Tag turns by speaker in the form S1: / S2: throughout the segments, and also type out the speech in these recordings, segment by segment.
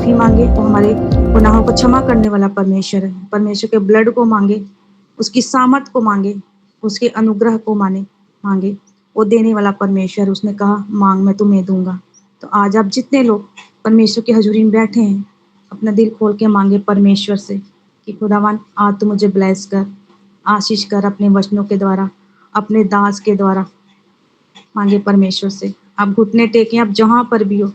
S1: माफी मांगे, वो हमारे गुनाहों को क्षमा करने वाला परमेश्वर है। परमेश्वर के ब्लड को मांगे, उसकी सामर्थ को मांगे, उसके अनुग्रह को मांगे। वो देने वाला परमेश्वर, उसने कहा मांग मैं तुम्हें दूंगा। तो आज आप जितने लोग परमेश्वर की हजूरी में बैठे हैं, अपना दिल खोल के मांगे परमेश्वर से कि खुदावन आज तू मुझे ब्लेस कर, आशीष कर अपने वचनों के द्वारा, अपने दास के द्वारा। मांगे परमेश्वर से। आप घुटने टेकें, आप जहां पर भी हो,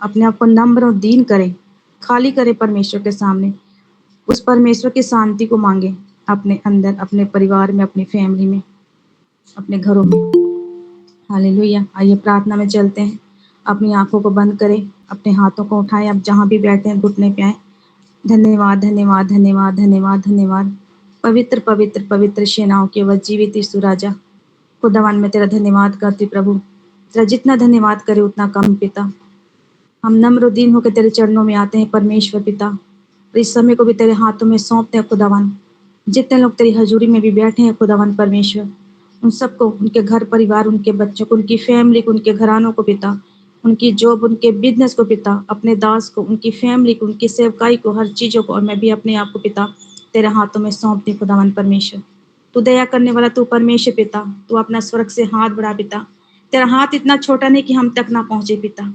S1: अपने आप को नम्र और दीन करें, खाली करें परमेश्वर के सामने। उस परमेश्वर की शांति को मांगे अपने अंदर, अपने परिवार में, अपनी फैमिली में, अपने घरों में। हालेलुया। आइए प्रार्थना में चलते हैं। अपनी आंखों को बंद करें, अपने हाथों को उठाएं, आप जहां भी बैठे हैं घुटने पे आए। धन्यवाद धन्यवाद धन्यवाद धन्यवाद धन्यवाद। पवित्र पवित्र पवित्र सेनाओं के वह जीवित यीशु राजा, खुदावन मैं तेरा धन्यवाद करती प्रभु। तेरा जितना धन्यवाद करे उतना कम पिता। हम नम्र दीन होकर तेरे चरणों में आते हैं परमेश्वर पिता। और इस समय को भी तेरे हाथों में सौंपते हैं खुदावन। जितने लोग तेरी हजूरी में भी बैठे हैं खुदावन परमेश्वर, उन सबको, उनके घर परिवार, उनके बच्चों को, उनकी फैमिली को, उनके घरानों को पिता, उनकी जॉब, उनके बिजनेस को पिता, अपने दास को, उनकी फैमिली को, उनकी सेवकाई को, हर चीज़ों को, और मैं भी अपने आप को पिता तेरे हाथों में सौंपती खुदावन परमेश्वर। तू दया करने वाला तू परमेश्वर पिता, तू अपना स्वर्ग से हाथ बढ़ा पिता। तेरा हाथ इतना छोटा नहीं कि हम तक ना पहुंचे पिता।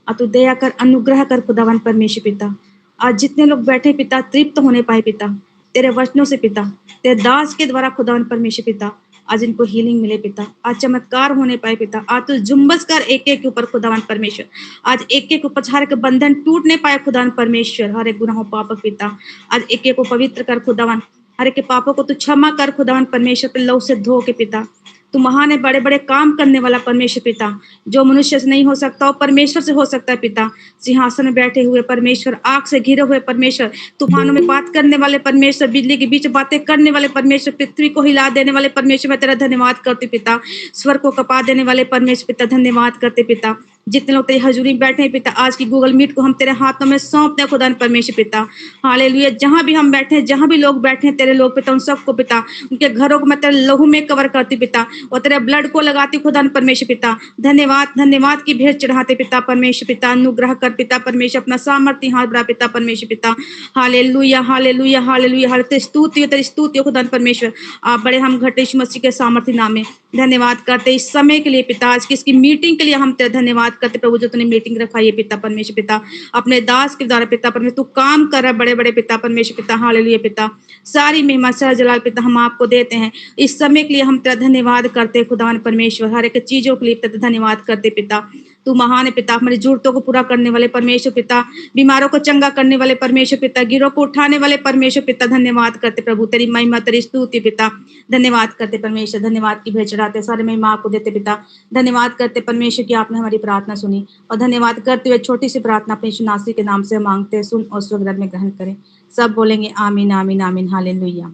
S1: और तू दया कर, अनुग्रह कर खुदावन परमेश्वर पिता। आज जितने लोग बैठे पिता तृप्त होने पाए पिता तेरे वचनों से पिता, तेरे दास के द्वारा खुदावन परमेश्वर पिता। आज इनको हीलिंग मिले पिता, आज चमत्कार होने पाए पिता। आज तू जुम्बस कर एक एक के ऊपर खुदावन परमेश्वर। आज एक एक ऊपर हर एक बंधन टूटने पाए खुदावन परमेश्वर। हर एक गुनाहों पाप पिता आज एक एक को पवित्र कर खुदावन। हर एक के पापों को तू क्षमा कर खुदावन परमेश्वर पे लहू से धो के पिता। तू महान है, बड़े बड़े काम करने वाला परमेश्वर पिता। जो मनुष्य से नहीं हो सकता वो परमेश्वर से हो सकता है पिता। सिंहासन में बैठे हुए परमेश्वर, आग से घिरे हुए परमेश्वर, तूफानों में बात करने वाले परमेश्वर, बिजली के बीच बातें करने वाले परमेश्वर, पृथ्वी को हिला देने वाले परमेश्वर, मैं तेरा धन्यवाद करती पिता। स्वर को कपा देने वाले परमेश्वर पिता, धन्यवाद करते पिता। जितने लोग तेरी हजूरी में बैठे हैं पिता, आज की गूगल मीट को हम तेरे हाथों में सौंपते हैं खुदा परमेश्वर पिता। हालेलुया। जहां भी हम बैठे हैं, जहां भी लोग बैठे हैं तेरे लोग पिता, उन सबको पिता, उनके घरों को मैं तेरे लहू में कवर करती पिता, और तेरे ब्लड को लगाती खुदा परमेश्वर पिता। धन्यवाद धन्यवाद की भेंट चढ़ाते पिता परमेश्वर पिता। अनुग्रह कर पिता परमेश्वर, अपना सामर्थ्य हाथ बढ़ा पिता परमेश्वर पिता। Hallelujah hallelujah hallelujah. हर तेरी स्तुति तेरी स्तुति खुदा परमेश्वर। आप बड़े हम घटे यीशु मसीह के सामर्थ्य नाम में धन्यवाद करते इस समय के लिए पिता। आज की इसकी मीटिंग के लिए हम तेरा धन्यवाद करते प्रभु, जो तूने मीटिंग रखा है पिता परमेश्वर पिता, अपने दास के द्वारा पिता परमेश्वर। तू काम कर रहा बड़े बड़े पिता परमेश्वर पिता। हालेलुया पिता। सारी महिमा सर जलाल पिता हम आपको देते हैं। इस समय के लिए हम तेरा धन्यवाद करते खुदावन परमेश्वर। हर एक चीजों के लिए तेरा धन्यवाद करते पिता। तू महान है पिता, हमारी जरूरतों को पूरा करने वाले परमेश्वर पिता, बीमारों को चंगा करने वाले परमेश्वर पिता, गिरों को उठाने वाले परमेश्वर पिता। धन्यवाद करते प्रभु, तेरी महिमा तेरी स्तुति पिता। धन्यवाद करते परमेश्वर, धन्यवाद की भेंट चढ़ाते, सारे महिमा आपको देते पिता। धन्यवाद करते परमेश्वर की आपने हमारी प्रार्थना सुनी, और धन्यवाद करते हुए छोटी सी प्रार्थना अपने यीशु नासरी के नाम से मांगते हैं, सुन और स्वर्ग में ग्रहण करें। सब बोलेंगे आमीन आमीन आमीन। हालेलुया।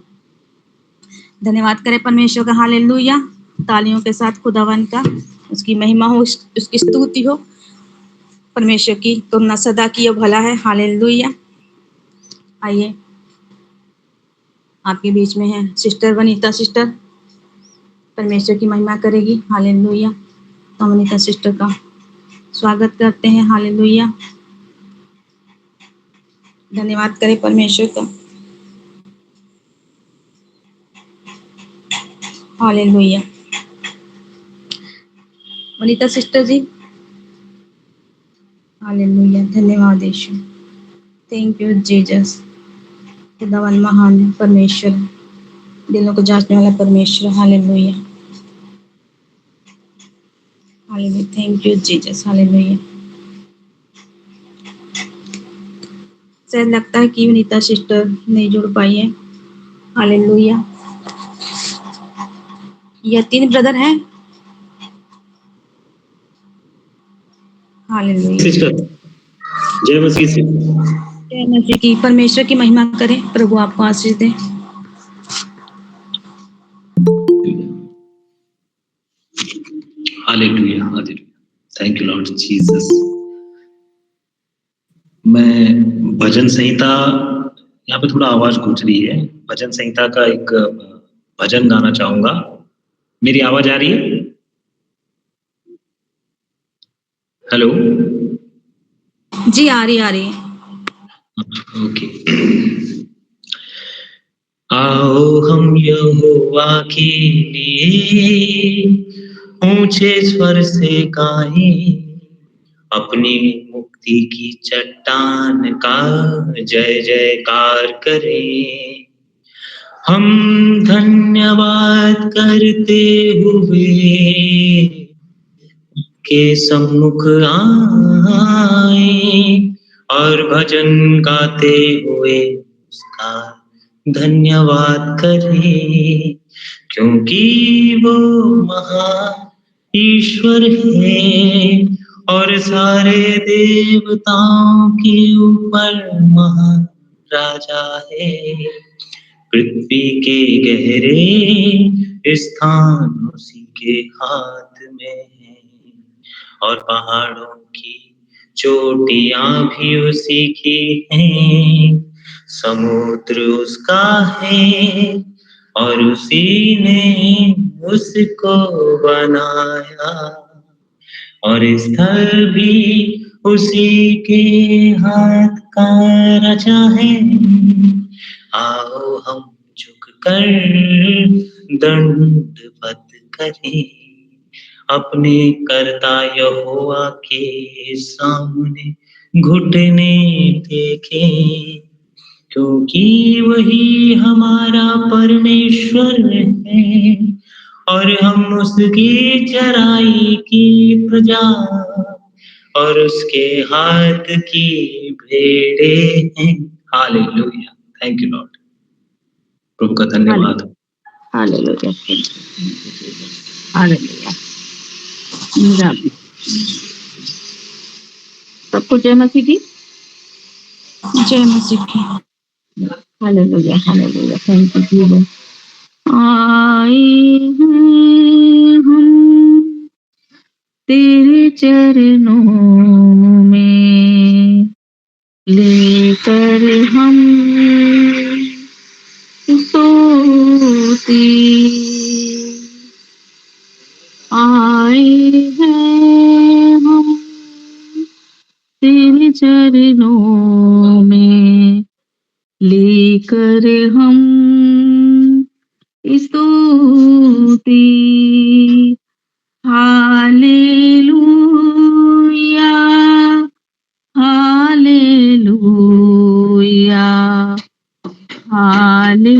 S1: धन्यवाद करें परमेश्वर का। हालेलुया। तालियों के साथ खुदावन का, उसकी महिमा हो, उसकी स्तुति हो। परमेश्वर की तुलना सदा की भला है। हालेलुया। आइए, आपके बीच में है सिस्टर वनीता सिस्टर, परमेश्वर की महिमा करेगी। हालेलुया। तो वनीता सिस्टर का स्वागत करते हैं। हालेलुया। धन्यवाद करें परमेश्वर का। हालेलुया। वनीता सिस्टर जी। हालेलुया। धन्यवाद यीशु। Thank you Jesus. खुदावन महान है परमेश्वर, दिलों को जांचने वाला परमेश्वर। Hallelujah hallelujah. Thank you Jesus. Hallelujah. शायद लगता है कि वनीता सिस्टर नहीं जुड़ पाई है। हालेलुया। यह 3 ब्रदर हैं। हालेलुया।
S2: सिस्टर जय मसीह से।
S1: जय मसीह की। परमेश्वर की महिमा करें, प्रभु आपको आशीष दे।
S2: Hallelujah hallelujah. Thank you Lord Jesus. मैं भजन संहिता, यहाँ पे थोड़ा आवाज गूंज रही है, भजन संहिता का एक भजन गाना चाहूंगा। मेरी आवाज आ रही है? हेलो
S1: जी आ रही है।
S2: ओके। आओ हम यहोवा के लिए ऊंचे स्वर से गाएं, अपनी मुक्ति की चट्टान का जय जयकार करें। हम धन्यवाद करते हुए के सम्मुख आए और भजन गाते हुए उसका धन्यवाद करें, क्योंकि वो महान ईश्वर है और सारे देवताओं के ऊपर महान राजा है। पृथ्वी के गहरे स्थान उसी के हाथ में है और पहाड़ों की चोटियां भी उसी की हैं। समुद्र उसका है और उसी ने उसको बनाया और स्थल भी उसी के हाथ का रचा है। आओ हम झुक कर दंडवत करें, अपने कर्ता यहोवा के सामने घुटने टेकें, क्योंकि वही हमारा परमेश्वर है और हम उसकी चराई की प्रजा और उसके हाथ की भेड़े हैं। Hallelujah, thank you Lord. प्रभु का धन्यवाद।
S3: Hallelujah, hallelujah. सबको जय मसीह की।
S1: जय मसीह की।
S3: Hallelujah, hallelujah, thank you Jesus. आए हैं हम तेरे चरणों में, लेकर हम स्तुति। आए हैं हम तेरे चरणों में, लेकर हम स्तुति। Hallelujah, hallelujah, hallelujah,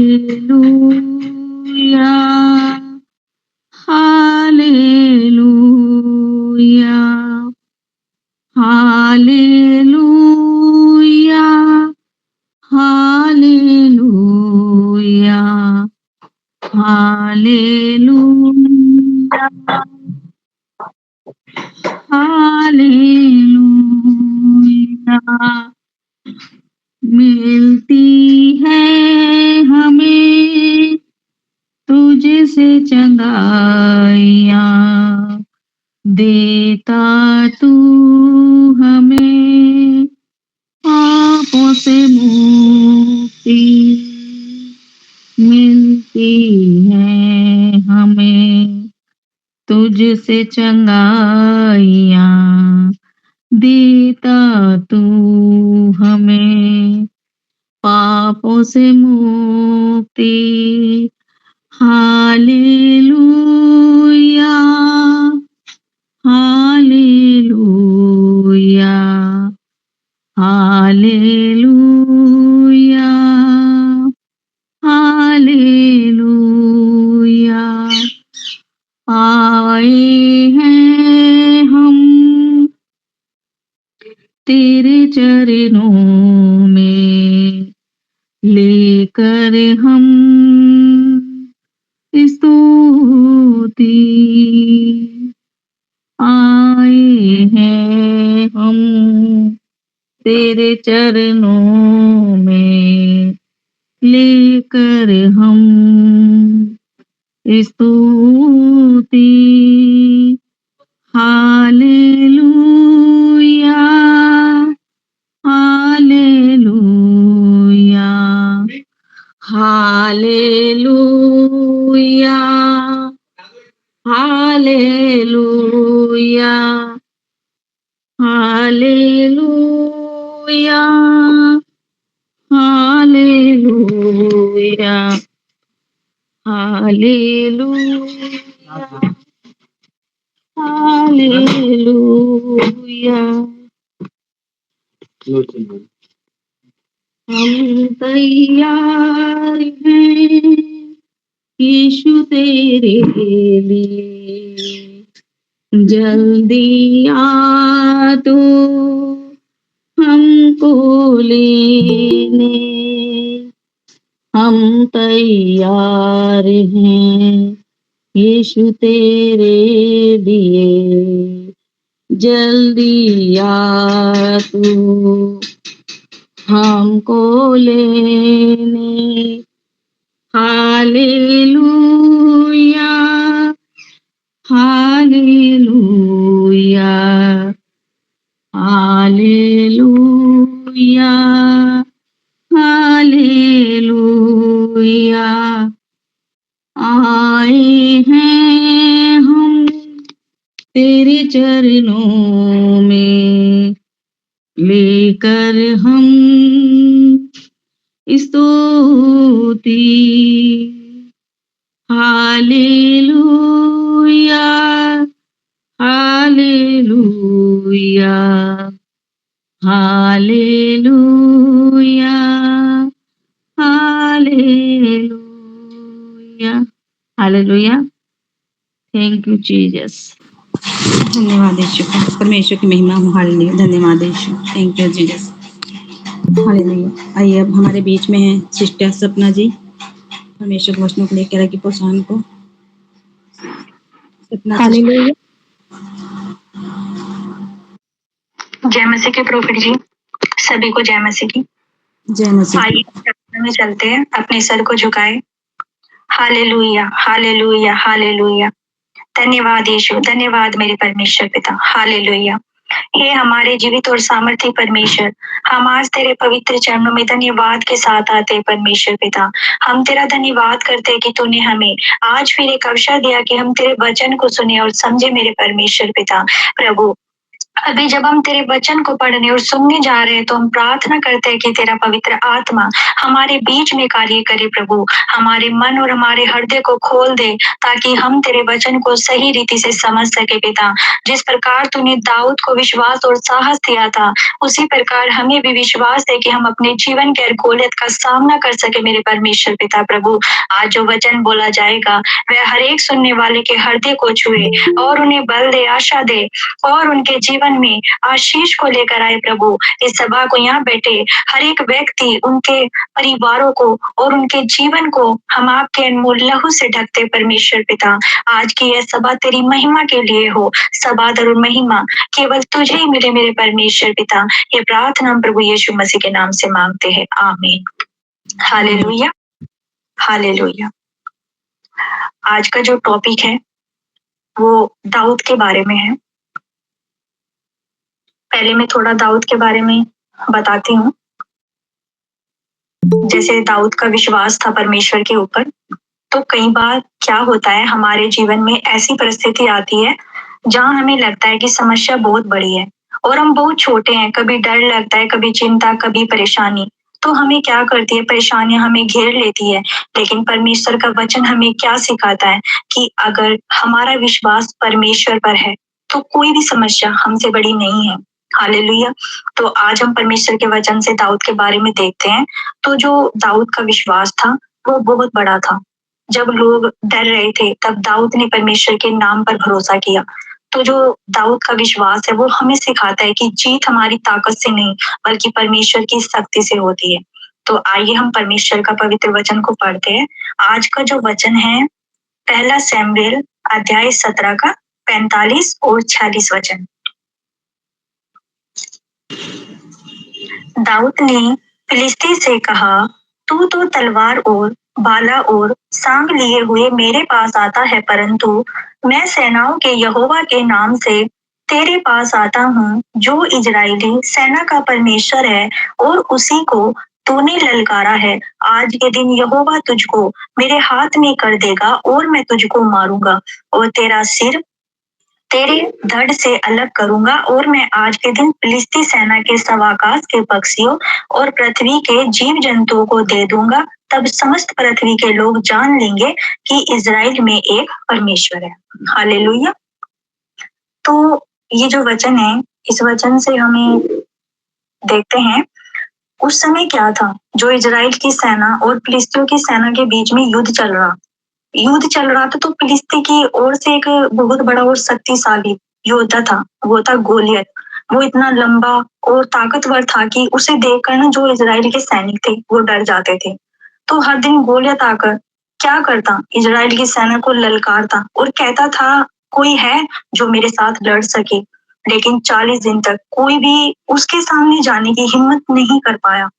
S3: hallelujah, hallelujah, hallelujah, hallelujah, hallelujah. मिलती है हमें तुझसे चंगाइयाँ, देता तू हमें पापों से मुक्ति। मिलती है हमें तुझसे चंगाइयाँ, देता तू हमें पापों से मुक्ति। Hallelujah, hallelujah, hallelujah, hallelujah. आए हैं हम तेरे चरणों में, लेकर हम स्तुति। आए हैं हम तेरे चरणों में, लेकर हम स्तुति। Hallelujah, hallelujah, hallelujah, hallelujah, hallelujah, hallelujah hallelujah hallelujah हम तैयार हैं यीशु तेरे लिए, जल्दी आ तो हमको लेने, हम तैयार हैं यीशु तेरे लिए, जल्दी आ तू हमको लेने। हालेलुया हालेलुया हालेलुया हालेलुया आए हैं हम तेरे चरणों में, लेकर हम स्तुति। Hallelujah hallelujah hallelujah hallelujah hallelujah. Thank you Jesus.
S1: धन्यवाद यीशु का, परमेश्वर की महिमा हो। हालेलुया, धन्यवाद यीशु, थैंक यू जीसस। हालेलुया। आइए अब हमारे बीच में है सिस्टर सपना जी, परमेश्वर के वचनों को लेकर आएगी प्रोत्साहन को। सपना सिस्टर।
S3: हालेलुया
S4: जय मसीह के प्रोफेट जी, सभी को जय मसीह की।
S1: जय मसीह।
S4: आइए प्रार्थना में चलते हैं, अपने सर को झुकाए। Hallelujah hallelujah hallelujah. धन्यवाद यीशु, धन्यवाद मेरे परमेश्वर पिता। हालेलुया। हे हमारे जीवित और सामर्थ्य परमेश्वर, हम आज तेरे पवित्र चरणों में धन्यवाद के साथ आते हैं परमेश्वर पिता। हम तेरा धन्यवाद करते हैं कि तूने हमें आज फिर एक अवसर दिया कि हम तेरे वचन को सुने और समझे मेरे परमेश्वर पिता। प्रभु, अभी जब हम तेरे वचन को पढ़ने और सुनने जा रहे हैं तो हम प्रार्थना करते हैं कि तेरा पवित्र आत्मा हमारे बीच में कार्य करे। प्रभु, हमारे मन और हमारे हृदय को खोल दे ताकि हम तेरे वचन को सही रीति से समझ सके पिता। जिस प्रकार तूने दाऊद को विश्वास और साहस दिया था, उसी प्रकार हमें भी विश्वास है कि हम अपने जीवन के हर गलत का सामना कर सके मेरे परमेश्वर पिता। प्रभु, आज जो वचन बोला जाएगा वह हर एक सुनने वाले के हृदय को छुए और उन्हें बल दे, आशा दे और उनके जीवन में आशीष को लेकर आए। प्रभु, इस सभा को यहाँ बैठे हर एक व्यक्ति, उनके परिवारों को और उनके जीवन को हम आपके अनमोल लहू से ढकते परमेश्वर पिता। आज की यह सभा तेरी महिमा के लिए हो। सबादर और महिमा केवल तुझे ही मिले मेरे परमेश्वर पिता। ये प्रार्थना हम प्रभु यीशु मसीह के नाम से मांगते हैं, आमीन। Hallelujah hallelujah. आज का जो टॉपिक है वो दाऊद के बारे में है। पहले मैं थोड़ा दाऊद के बारे में बताती हूँ। जैसे दाऊद का विश्वास था परमेश्वर के ऊपर, तो कई बार क्या होता है हमारे जीवन में ऐसी परिस्थिति आती है जहाँ हमें लगता है कि समस्या बहुत बड़ी है और हम बहुत छोटे हैं। कभी डर लगता है, कभी चिंता, कभी परेशानी। तो हमें क्या करती है, परेशानियां हमें घेर लेती है। लेकिन परमेश्वर का वचन हमें क्या सिखाता है कि अगर हमारा विश्वास परमेश्वर पर है तो कोई भी समस्या हमसे बड़ी नहीं है। हालेलुया। तो आज हम परमेश्वर के वचन से दाऊद के बारे में देखते हैं। तो जो दाऊद का विश्वास था वो बहुत बड़ा था। जब लोग डर रहे थे तब दाऊद ने परमेश्वर के नाम पर भरोसा किया। तो जो दाऊद का विश्वास है वो हमें सिखाता है कि जीत हमारी ताकत से नहीं बल्कि परमेश्वर की शक्ति से होती है। तो आइए हम परमेश्वर का पवित्र वचन को पढ़ते हैं। आज का जो वचन है पहला शमूएल अध्याय 17 का 45 और 46 वचन। दाऊद ने फिलिस्ती से कहा, तू तो तलवार और भाला और सांग लिए हुए मेरे पास आता है, परंतु मैं सेनाओं के यहोवा के नाम से तेरे पास आता हूँ, जो इजरायली सेना का परमेश्वर है और उसी को तूने ललकारा है। आज के दिन यहोवा तुझको मेरे हाथ में कर देगा और मैं तुझको मारूंगा और तेरे धड़ से अलग करूंगा और मैं आज के दिन फिलिस्ती सेना के सब आकाश के पक्षियों और पृथ्वी के जीव जंतुओं को दे दूंगा। तब समस्त पृथ्वी के लोग जान लेंगे कि इज़राइल में एक परमेश्वर है। हालेलुया। तो ये जो वचन है, इस वचन से हमें देखते हैं उस समय क्या था, जो इज़राइल की सेना और फिलिस्तियों की सेना के बीच में युद्ध चल रहा था। तो फिलिस्ती की ओर से एक बहुत बड़ा और शक्तिशाली योद्धा था, वो था गोलियत। वो इतना लंबा और ताकतवर था कि उसे देखकर ना जो इज़राइल के सैनिक थे वो डर जाते थे। तो हर दिन गोलियत आकर क्या करता, इज़राइल की सेना को ललकारता और कहता था कोई है जो मेरे साथ लड़ सके। लेकिन 40 दिन तक कोई भी उसके सामने जाने की हिम्मत नहीं कर पाया।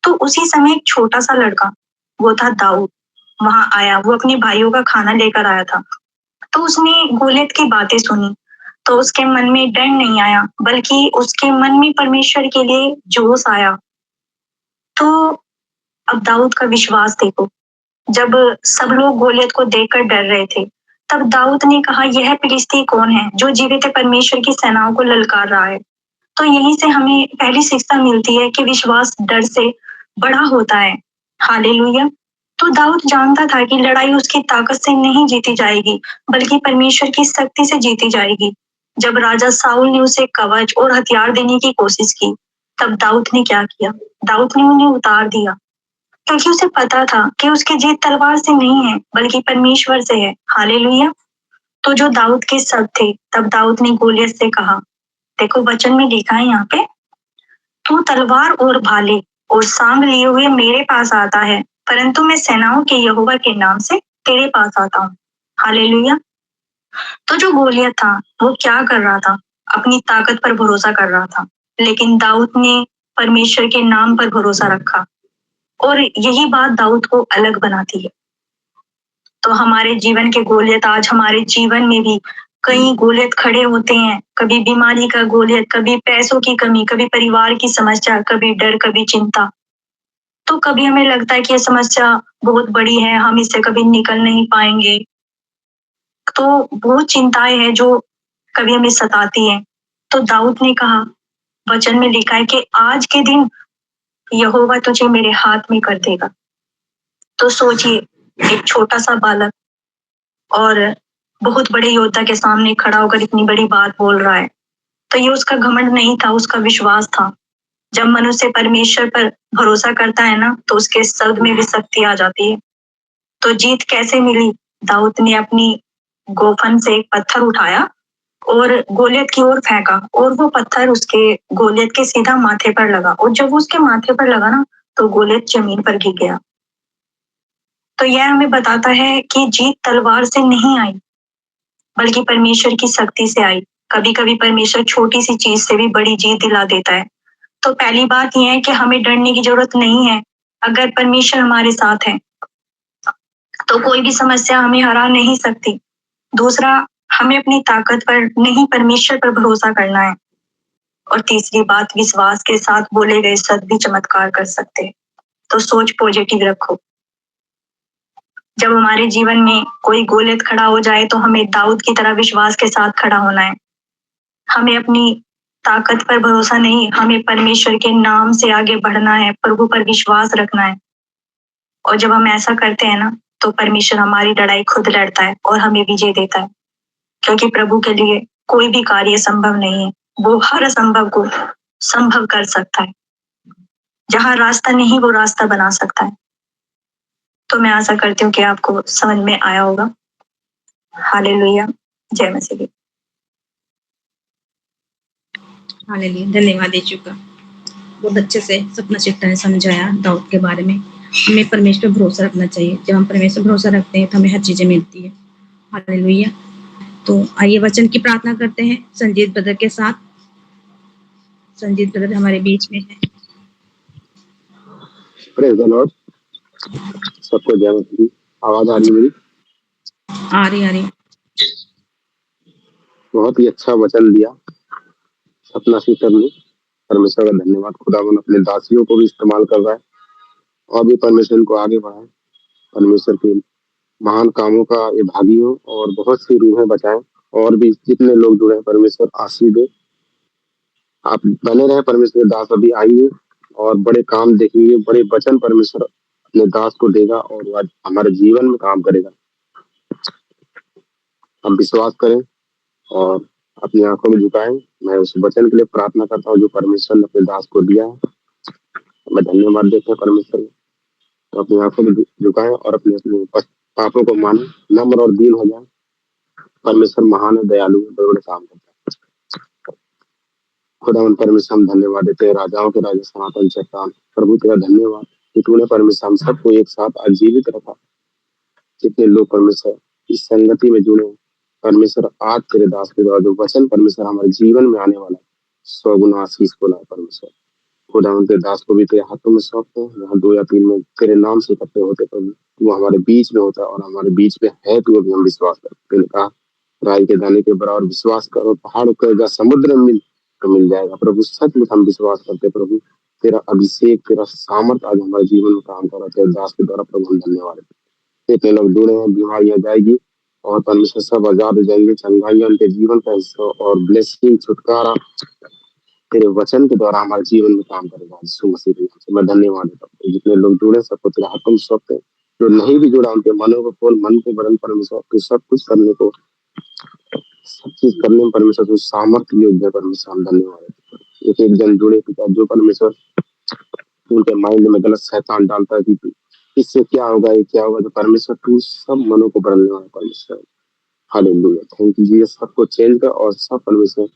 S4: तो उसी समय एक छोटा सा लड़का, वो था दाऊद, वहां आया। वो अपने भाइयों का खाना लेकर आया था। तो उसने गोलियत की बातें सुनी। तो उसके मन में डर नहीं आया, बल्कि उसके मन में परमेश्वर के लिए जोश आया। तो अब दाऊद का विश्वास देखो, जब सब लोग गोलियत को देखकर डर रहे थे, तब दाऊद ने कहा यह फिलिस्ती कौन है जो जीवित परमेश्वर की सेनाओं को ललकार रहा है। तो यहीं से हमें पहली शिक्षा मिलती है कि विश्वास डर से बड़ा होता है। हालेलुया। तो दाऊद जानता था कि लड़ाई उसकी ताकत से नहीं जीती जाएगी, बल्कि परमेश्वर की शक्ति से जीती जाएगी। जब राजा साउल ने उसे कवच और हथियार देने की कोशिश की, तब दाऊद ने क्या किया? दाऊद ने उन्हें उतार दिया, क्योंकि उसे पता था कि उसकी जीत तलवार से नहीं है, बल्कि परमेश्वर से है। हालेलुया। तो जो दाऊद के शब्द थे, तब दाऊद ने गोलियत से कहा, देखो वचन में लिखा है यहाँ पे, तू तलवार और भाले और सांग लिए हुए मेरे पास आता है, परंतु मैं सेनाओं के यहोवा के नाम से तेरे पास आता हूँ। हालेलुया। तो जो गोलियत था वो क्या कर रहा था? अपनी ताकत पर भरोसा कर रहा था, लेकिन दाऊद ने परमेश्वर के नाम पर भरोसा रखा, और यही बात दाऊद को अलग बनाती है। तो हमारे जीवन के गोलियत आज हमारे जीवन में भी कई गोलियत खड़े होते हैं। कभी बीमारी का गोलियत, कभी पैसों की कमी, कभी परिवार की समस्या, कभी डर, कभी चिंता। तो कभी हमें लगता है कि ये समस्या बहुत बड़ी है, हम इससे कभी निकल नहीं पाएंगे। तो वो चिंताएं हैं जो कभी हमें सताती हैं। तो दाऊद ने कहा, वचन में लिखा है कि आज के दिन यहोवा तुझे मेरे हाथ में कर देगा। तो सोचिए, एक छोटा सा बालक और बहुत बड़े योद्धा के सामने खड़ा होकर इतनी बड़ी बात बोल रहा है। तो ये उसका घमंड नहीं था, उसका विश्वास था। जब मनुष्य परमेश्वर पर भरोसा करता है ना, तो उसके शब्द में भी शक्ति आ जाती है। तो जीत कैसे मिली? दाऊद ने अपनी गोफन से एक पत्थर उठाया और गोलियत की ओर फेंका, और वो पत्थर उसके गोलियत के सीधा माथे पर लगा, और जब वो उसके माथे पर लगा ना, तो गोलियत जमीन पर गिर गया। तो यह हमें बताता है कि जीत तलवार से नहीं आई, बल्कि परमेश्वर की शक्ति से आई। कभी कभी परमेश्वर छोटी सी चीज से भी बड़ी जीत दिला देता है। तो पहली बात यह है कि हमें डरने की जरूरत नहीं है। अगर परमेश्वर हमारे साथ है तो कोई भी समस्या हमें हरा नहीं सकती। दूसरा, हमें अपनी ताकत पर नहीं, परमेश्वर पर भरोसा करना है। और तीसरी बात, विश्वास के साथ बोले गए शब्द भी चमत्कार कर सकते हैं। तो सोच पॉजिटिव रखो। जब हमारे जीवन में कोई गोलियत खड़ा हो जाए, तो हमें दाऊद की तरह विश्वास के साथ खड़ा होना है। हमें अपनी ताकत पर भरोसा नहीं, हमें परमेश्वर के नाम से आगे बढ़ना है, प्रभु पर विश्वास रखना है। और जब हम ऐसा करते हैं ना, तो परमेश्वर हमारी लड़ाई खुद लड़ता है और हमें विजय देता है, क्योंकि प्रभु के लिए कोई भी कार्य संभव नहीं है। वो हर असंभव को संभव कर सकता है। जहां रास्ता नहीं, वो रास्ता बना सकता है। तो मैं आशा करती हूँ कि आपको समझ में आया होगा। हालेलुया। जय मसीह की।
S1: हालेलुया। धन्यवाद यीशु का। बहुत अच्छे से सपना चिट्टा ने समझाया दाऊद के बारे में। हमें परमेश्वर पर भरोसा रखना चाहिए। जब हम परमेश्वर पर भरोसा रखते हैं तो हमें हर चीजें मिलती है। हालेलुया। तो आइए वचन की प्रार्थना करते हैं संजीत ब्रदर के साथ। संजीत ब्रदर हमारे बीच में है।
S5: Praise the Lord. सबको जय मसीह। आवाज आ रही है मेरी?
S1: आ रही।
S5: बहुत ही अच्छा वचन दिया सपना सीटर ने। परमेश्वर का धन्यवाद। खुदावन अपने दासियों को भी इस्तेमाल कर रहा है और भी परमेश्वर को आगे बढ़ाए। परमेश्वर के महान कामों का ये भागी हो और बहुत सी रूहें बचाएं। और भी जितने लोग जुड़े हैं परमेश्वर आशीष दे। आप बने रहे परमेश्वर के दास, अभी आइए और बड़े काम देखेंगे, बड़े वचन परमेश्वर अपने दास को देगा और वो आज हमारे जीवन में काम करेगा। हम विश्वास करें और अपनी आंखों में झुकाएं। मैं उस वचन के लिए प्रार्थना करता हूँ जो परमेश्वर ने अपने दास को दिया है। मैं धन्यवाद देता हूँ परमेश्वर को। तो अपनी आंखों में झुकाएं और अपने अपने पापों को माने, नम्र और दीन हो जाए। परमेश्वर महान है, दयालु है, बड़े बड़े काम करता है। खुदा उन परमेश्वर हम धन्यवाद देते हैं, राजाओं के राजा सनातन चट्टान प्रभु तेरा धन्यवाद कि तूने परमेश्वर हम सबको एक साथ आजीवित रखा। जितने लोग परमेश्वर इस संगति में जुड़े परमेश्वर, आज तेरे दास के द्वारा जो वचन परमेश्वर हमारे जीवन में आने वाला 100 गुना आशीष को लाए परमेश्वर। खुदा उनके दास को भी तेरे हाथों में सौंपते हैं। जहाँ 2 या 3 में तेरे नाम से इकट्ठे होते प्रभु, वो हमारे बीच में होता है और हमारे बीच में है तो भी हम विश्वास करते हैं। कहा राई के दाने के बराबर विश्वास करो, पहाड़ उखड़ेगा, समुद्र में मिल जाएगा। प्रभु सच में हम विश्वास करते हैं प्रभु, तेरा अभिषेक, तेरा सामर्थ आज हमारे जीवन में काम कर रहा है। तेरे दास के द्वारा प्रभु हम धन्यवाद देते हैं। इतने लोग जुड़े हैं, बीमारियां जाएगी और परमेश्वर सब आजाद हो जाएंगे। चंगाइयां उनके जीवन का हिस्सा और ब्लेसिंग, छुटकारा तेरे वचन के द्वारा हमारे जीवन में काम करेगा। यीशु मसीह के नाम से मैं धन्यवाद देता हूँ। जितने लोग जुड़े सबको तेरे हाथों में सौंपते हैं। जो नहीं भी जुड़ा उनके मनों को खोल, मन को बदल परमेश्वर, तो सब कुछ करने को, सब चीज करने में परमेश्वर तो सामर्थ्य योग्य है परमेश्वर। हम धन्यवाद देते हैं। एक एक जन जुड़े पिता, जो परमेश्वर उनके माइंड में गलत शैतान डालता है कि इससे क्या होगा, ये क्या होगा, तो परमेश्वर तू सब मनों को बदलने वाला परमेश्वर। हालेलुया, थैंक यू जी। सबको चेंज कर और सब परमेश्वर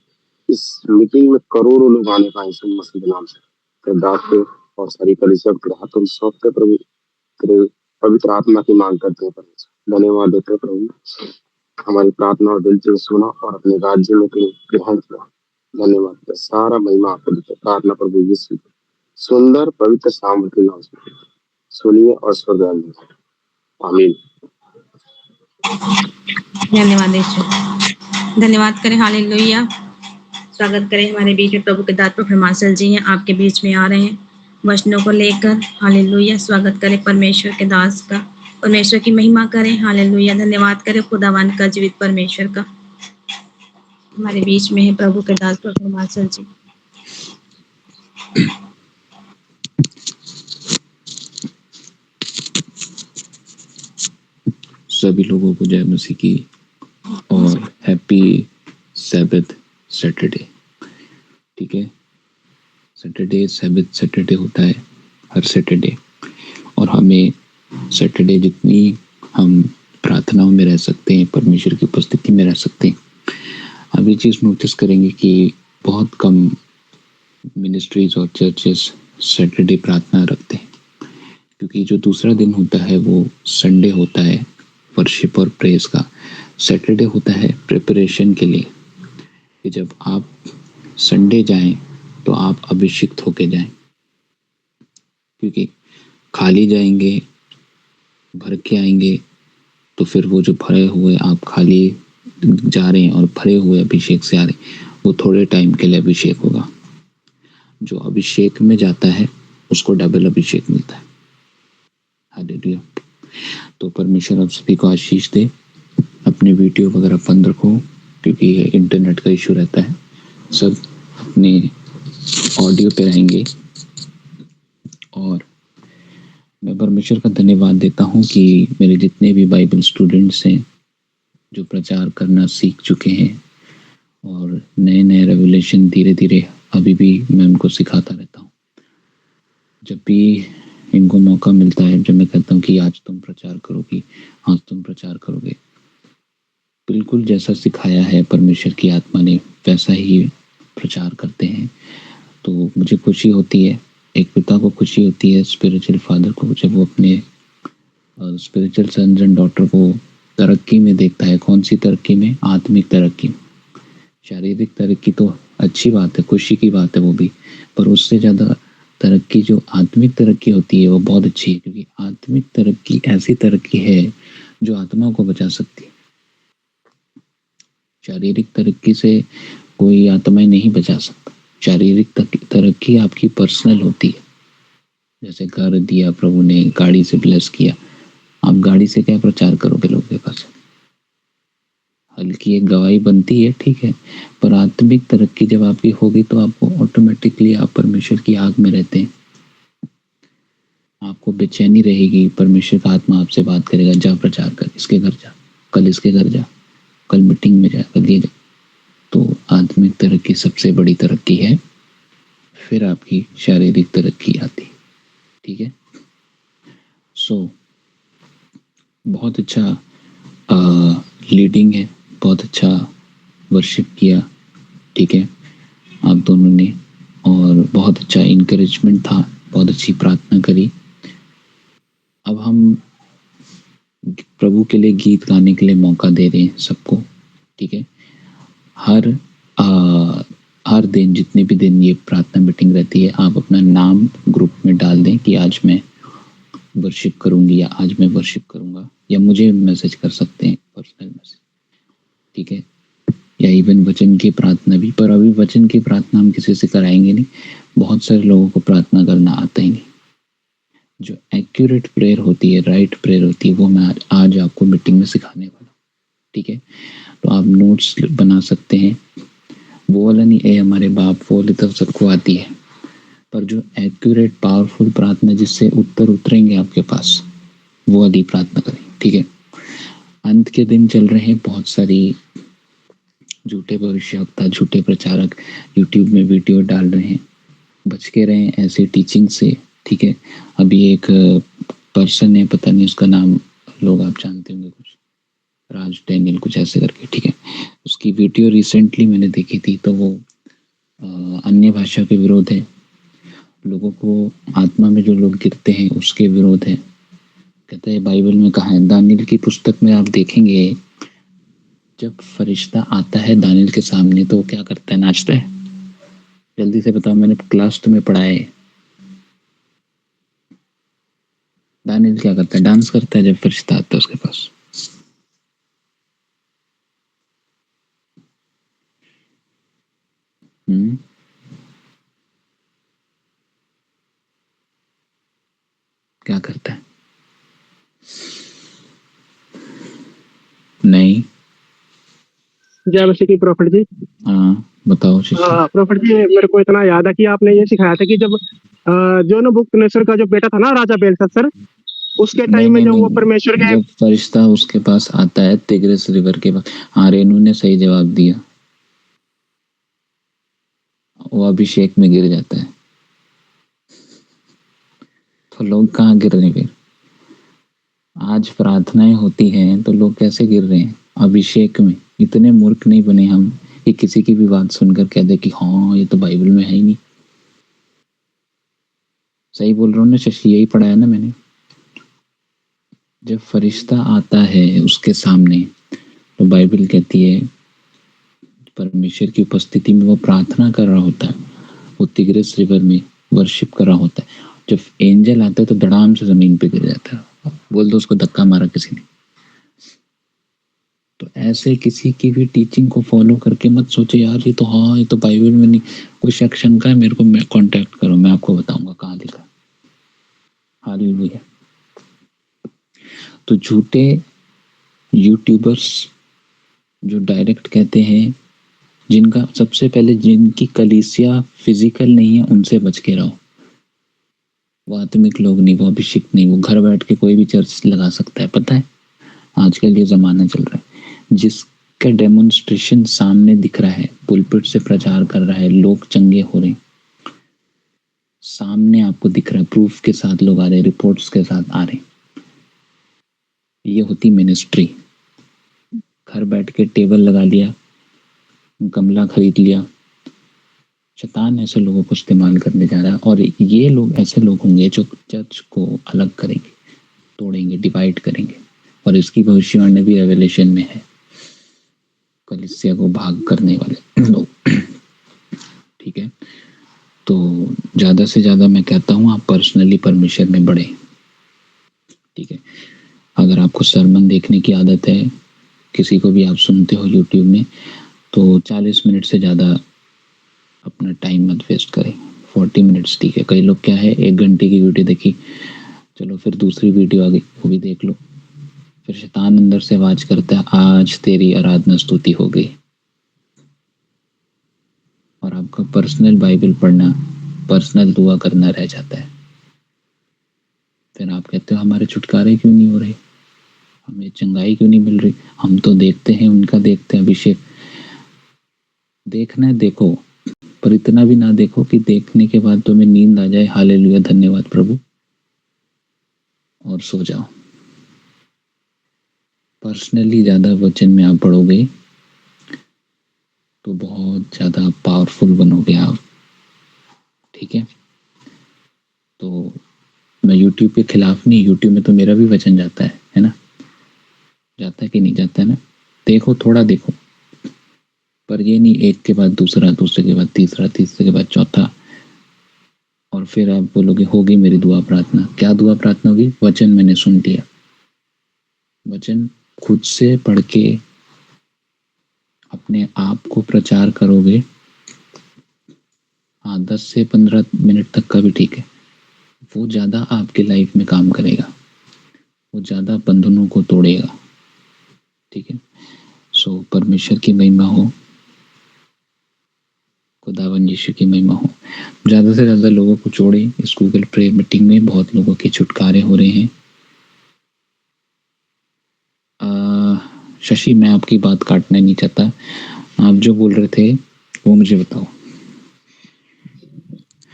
S5: इस मीटिंग में करोड़ों लोग आने पाए यीशु मसीह के नाम से। तेरे दास को और सारी कलीसिया को तेरे हाथों में सौंपते प्रभु, तेरे पवित्र आत्मा की मांग करते हैं परमेश्वर। धन्यवाद देते हैं प्रभु, हमारी प्रार्थना और दिल से सुना और अपने राज्य में ग्रहण किया। धन्यवाद, सारा महिमा आपको देते। प्रार्थना प्रभु यीशु सुंदर पवित्र सामर्थ्य नाम से सुनिए और स्वर्ग आमीन।
S1: धन्यवाद यीशु। धन्यवाद करें, हालेलुया। स्वागत करें हमारे बीच में प्रभु के दास प्रॉफेट मार्शल जी हैं, आपके बीच में आ रहे हैं वचनों को लेकर। हालेलुया, स्वागत करें परमेश्वर के दास का, परमेश्वर की महिमा करें। हालेलुया, धन्यवाद करें खुदावन का, जीवित परमेश्वर का। हमारे बीच में है प्रभु के दास प्रॉफेट मार्शल जी।
S6: सभी लोगों को जय मसीह की और हैप्पी सैबथ सैटरडे। ठीक है, सैटरडे सैबथ सैटरडे होता है हर सैटरडे, और हमें सैटरडे जितनी हम प्रार्थनाओं में रह सकते हैं, परमेश्वर की उपस्थिति में रह सकते हैं। अब ये चीज़ नोटिस करेंगे कि बहुत कम मिनिस्ट्रीज और चर्चेस सैटरडे प्रार्थना रखते हैं, क्योंकि जो दूसरा दिन होता है वो संडे होता है वर्शिप और प्रेज का। सैटरडे होता है प्रिपरेशन के लिए, कि जब आप संडे जाएं तो आप अभिषिक्त होके जाएं, क्योंकि खाली जाएंगे, भर के आएंगे तो फिर वो जो भरे हुए आप खाली जा रहे हैं और भरे हुए अभिषेक से आ रहे हैं, वो थोड़े टाइम के लिए अभिषेक होगा। जो अभिषेक में जाता है उसको डबल अभिषेक मिलता है। हालेलुया। तो परमेश्वर आप सभी को आशीष दे। अपने वीडियो वगैरह बंद रखो, क्योंकि ये इंटरनेट का इशू रहता है। सब अपने ऑडियो पे रहेंगे। और मैं परमेश्वर का धन्यवाद देता हूँ कि मेरे जितने भी बाइबल स्टूडेंट्स हैं जो प्रचार करना सीख चुके हैं और नए नए रेवलेशन धीरे धीरे अभी भी मैं उनको सिखाता रहता हूँ। जब भी इनको मौका मिलता है, जब मैं कहता हूँ कि आज तुम प्रचार करोगी, आज तुम प्रचार करोगे, बिल्कुल जैसा सिखाया है परमेश्वर की आत्मा ने वैसा ही प्रचार करते हैं। तो मुझे खुशी होती है, एक पिता को खुशी होती है, स्पिरिचुअल फादर को, जब वो अपने स्पिरिचुअल सन्स एंड डॉटर को तरक्की में देखता है। कौन सी तरक्की में? आत्मिक तरक्की। शारीरिक तरक्की तो अच्छी बात है, खुशी की बात है वो भी, पर उससे ज़्यादा तरक्की जो आत्मिक तरक्की होती है वो बहुत अच्छी है, क्योंकि आत्मिक तरक्की ऐसी तरक्की है जो आत्मा को बचा सकती है। शारीरिक तरक्की से कोई आत्माएं नहीं बचा सकता। शारीरिक तरक्की आपकी पर्सनल होती है। जैसे घर दिया प्रभु ने, गाड़ी से ब्लेस किया, आप गाड़ी से क्या प्रचार करोगे लोगों के पास? हल्की एक गवाही बनती है, ठीक है, पर आत्मिक तरक्की जब आपकी होगी तो आपको ऑटोमेटिकली आप परमेश्वर की आग में रहते हैं। आपको बेचैनी रहेगी, परमेश्वर का आत्मा आपसे बात करेगा, जा प्रचार कर, इसके घर जा, कल इसके घर जा, कल मीटिंग में जा, कल ये जा। तो आत्मिक तरक्की सबसे बड़ी तरक्की है, फिर आपकी शारीरिक तरक्की आती, ठीक है। सो बहुत अच्छा लीडिंग है, बहुत अच्छा वर्शिप किया, ठीक है, आप दोनों ने, और बहुत अच्छा इनकरेजमेंट था, बहुत अच्छी प्रार्थना करी। अब हम प्रभु के लिए गीत गाने के लिए मौका दे रहे हैं सबको, ठीक है। हर दिन, जितने भी दिन ये प्रार्थना मीटिंग रहती है, आप अपना नाम ग्रुप में डाल दें कि आज मैं वर्शिप करूंगी या आज मैं वर्शिप करूंगा, या मुझे मैसेज कर सकते हैं, पर्सनल मैसेज, ठीक है, या इवन वचन की प्रार्थना भी। पर अभी वचन की प्रार्थना हम किसी से कराएंगे नहीं, बहुत सारे लोगों को प्रार्थना करना आता ही नहीं। जो एक्यूरेट प्रेयर होती है, राइट प्रेयर होती है, वो मैं आज आपको मीटिंग में सिखाने वाला, ठीक है। तो आप नोट्स बना सकते हैं, वो वाला नहीं, ए हमारे बाप, वो वाली तब सबको आती है, पर जो एक्यूरेट पावरफुल प्रार्थना जिससे उत्तर उतरेंगे आपके पास, वो वाली प्रार्थना करें, ठीक है। अंत के दिन चल रहे हैं, बहुत सारी झूठे भविष्यवक्ता, झूठे प्रचारक यूट्यूब में वीडियो डाल रहे हैं, बच के रहें ऐसे टीचिंग से, ठीक है। अभी एक पर्सन है, पता नहीं उसका नाम, लोग आप जानते होंगे, कुछ राज डैनियल कुछ ऐसे करके, ठीक है। उसकी वीडियो रिसेंटली मैंने देखी थी, तो वो अन्य भाषा के विरोध है, लोगों को आत्मा में जो लोग गिरते हैं उसके विरोध है। कहते हैं बाइबल में कहा है, दानियल की पुस्तक में आप देखेंगे, जब फरिश्ता आता है दानियल के सामने तो वो क्या करता है, नाचता है। जल्दी से बताओ, मैंने क्लास तुम्हें पढ़ाया है, दानियल क्या करता है, डांस करता है जब फरिश्ता आता है उसके पास। क्या करता है? नहीं।
S7: जय मसीह की प्रॉफिट जी।
S6: हाँ बताओ शिष्य।
S7: प्रॉफिट जी, मेरे को इतना याद है कि आपने ये सिखाया था कि जब जो नबूकदनेस्सर का जो बेटा था ना, राजा बेलशस्सर, उसके टाइम में जब वो परमेश्वर के,
S6: जब फरिश्ता उसके पास आता है तिग्रिस रिवर के पास, हाँ रेनू ने सही जवाब दिया, वो अभिषेक में गिर जाता है। तो लोग कहाँ गिर रहे हैं फिर? आज प्रार्थनाएं होती हैं तो लोग कैसे गिर रहे हैं? अभिषेक में। इतने मूर्ख नहीं बने हम कि किसी की भी बात सुनकर कह दे कि हाँ ये तो बाइबल में है ही नहीं। सही बोल रहा हूँ ना शशि? यही पढ़ाया ना मैंने। जब फरिश्ता आता है उसके सामने तो बाइबल कहती है परमेश्वर की उपस्थिति में वो प्रार्थना कर रहा होता है, वो तिग्रिस रिवर में वर्शिप कर रहा होता है। जब एंजल आता है तो धड़ाम से जमीन पे गिर जाता है। बोल दो उसको धक्का मारा किसी ने। तो ऐसे किसी की भी टीचिंग को फॉलो करके मत सोचे यार ये तो हाँ ये तो बाइबल में नहीं। कोई शक शंका है मेरे को कांटेक्ट करो, मैं आपको बताऊंगा कहाँ लिखा। हालेलुया। तो झूठे यूट्यूबर्स जो डायरेक्ट कहते हैं, जिनका सबसे पहले जिनकी कलीसिया फिजिकल नहीं है उनसे बच के रहो। वो आत्मिक लोग नहीं, वो अभिषेक नहीं, वो घर बैठ के कोई भी चर्च लगा सकता है। पता है आजकल ये जमाना चल रहा है जिसका डेमोन्स्ट्रेशन सामने दिख रहा है, पुलपिट से प्रचार कर रहा है, लोग चंगे हो रहे हैं, सामने आपको दिख रहा है, प्रूफ के साथ लोग आ रहे हैं, रिपोर्ट्स के साथ आ रहे हैं। ये होती मिनिस्ट्री। घर बैठ के टेबल लगा लिया, गमला खरीद लिया। शैतान ऐसे लोगों को इस्तेमाल करने जा रहा है और ये लोग ऐसे लोग होंगे जो चर्च को अलग करेंगे, तोड़ेंगे, डिवाइड करेंगे। और इसकी भविष्यवाणी भी रेवलेशन में है, कलीसिया को भाग करने वाले लोग। ठीक है, तो ज़्यादा से ज़्यादा मैं कहता हूँ आप पर्सनली परमेश्वर में बढ़े। ठीक है, अगर आपको सरमन देखने की आदत है, किसी को भी आप सुनते हो यूट्यूब में, तो 40 मिनट से ज़्यादा अपना टाइम मत वेस्ट करें। 40 मिनट्स ठीक है। कई लोग क्या है 1 घंटे की वीडियो देखी, चलो फिर दूसरी वीडियो आ गई वो भी देख लो। फिर शैतान अंदर से आवाज करता है, आज तेरी आराधना स्तुति हो गई। और आपका पर्सनल बाइबल पढ़ना, पर्सनल दुआ करना रह जाता है। फिर आप कहते हो हमारे छुटकारे क्यों नहीं हो रहे, हमें चंगाई क्यों नहीं मिल रही। हम तो देखते हैं, उनका देखते हैं अभिषेक। देखना है देखो, पर इतना भी ना देखो कि देखने के बाद तुम्हें नींद आ जाए, हालेलुया धन्यवाद प्रभु, और सो जाओ। पर्सनली ज़्यादा वचन में आप पढ़ोगे तो बहुत ज़्यादा पावरफुल बनोगे आप, ठीक है। तो मैं यूट्यूब के खिलाफ नहीं, यूट्यूब में तो मेरा भी वचन जाता है ना, जाता है कि नहीं जाता है ना। देखो, थोड़ा देखो, पर ये नहीं एक के बाद दूसरा, दूसरे के बाद तीसरा, तीसरे के बाद चौथा, और फिर आप बोलोगे होगी मेरी दुआ प्रार्थना। क्या दुआ प्रार्थना होगी? वचन मैंने सुन लिया। वचन खुद से पढ़ के अपने आप को प्रचार करोगे, हाँ 10 से 15 मिनट तक का भी ठीक है, वो ज़्यादा आपके लाइफ में काम करेगा, वो ज़्यादा बंधनों को तोड़ेगा, ठीक है। सो परमेश्वर की महिमा हो, खुदावन यीशु की महिमा हो। ज़्यादा से ज़्यादा लोगों को जोड़े इस गूगल प्रे मीटिंग में। बहुत लोगों के छुटकारे हो रहे हैं। शशि, मैं आपकी बात काटना नहीं चाहता, आप जो बोल रहे थे वो मुझे बताओ।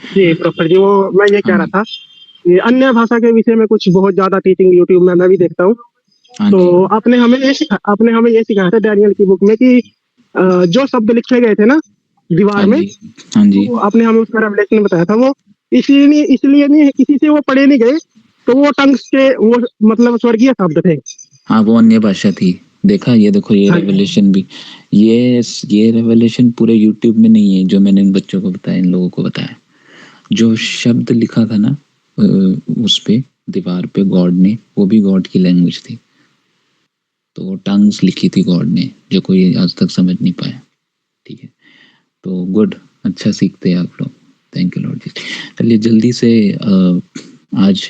S7: जी प्रॉपर जी, वो मैं ये कह रहा था कि अन्य भाषा के विषय में कुछ बहुत ज्यादा टीचिंग यूट्यूब में मैं भी देखता हूँ। तो आपने हमें ये सिखाया था डैनियल की बुक में कि जो शब्द लिखे गए थे ना दीवार में,
S6: हाँ जी,
S7: तो आपने हमें उसका रेवलेशन बताया था। वो इसलिए नहीं, किसी से वो पढ़े नहीं गए, तो वो टंग्स के वो मतलब स्वर्गीय शब्द थे।
S6: हाँ, वो अन्य भाषा थी। देखा, ये देखो, ये रेवलेशन भी, ये रेवलेशन पूरे यूट्यूब में नहीं है जो मैंने इन बच्चों को बताया, इन लोगों को बताया। जो शब्द लिखा था ना उस पे दीवार पे गॉड ने, वो भी गॉड की लैंग्वेज थी। तो वो टंग्स लिखी थी गॉड ने, जो कोई आज तक समझ नहीं पाया, ठीक है। तो गुड, अच्छा सीखते हैं आप लोग, थैंक यू लॉर्ड जी। चलिए जल्दी से आज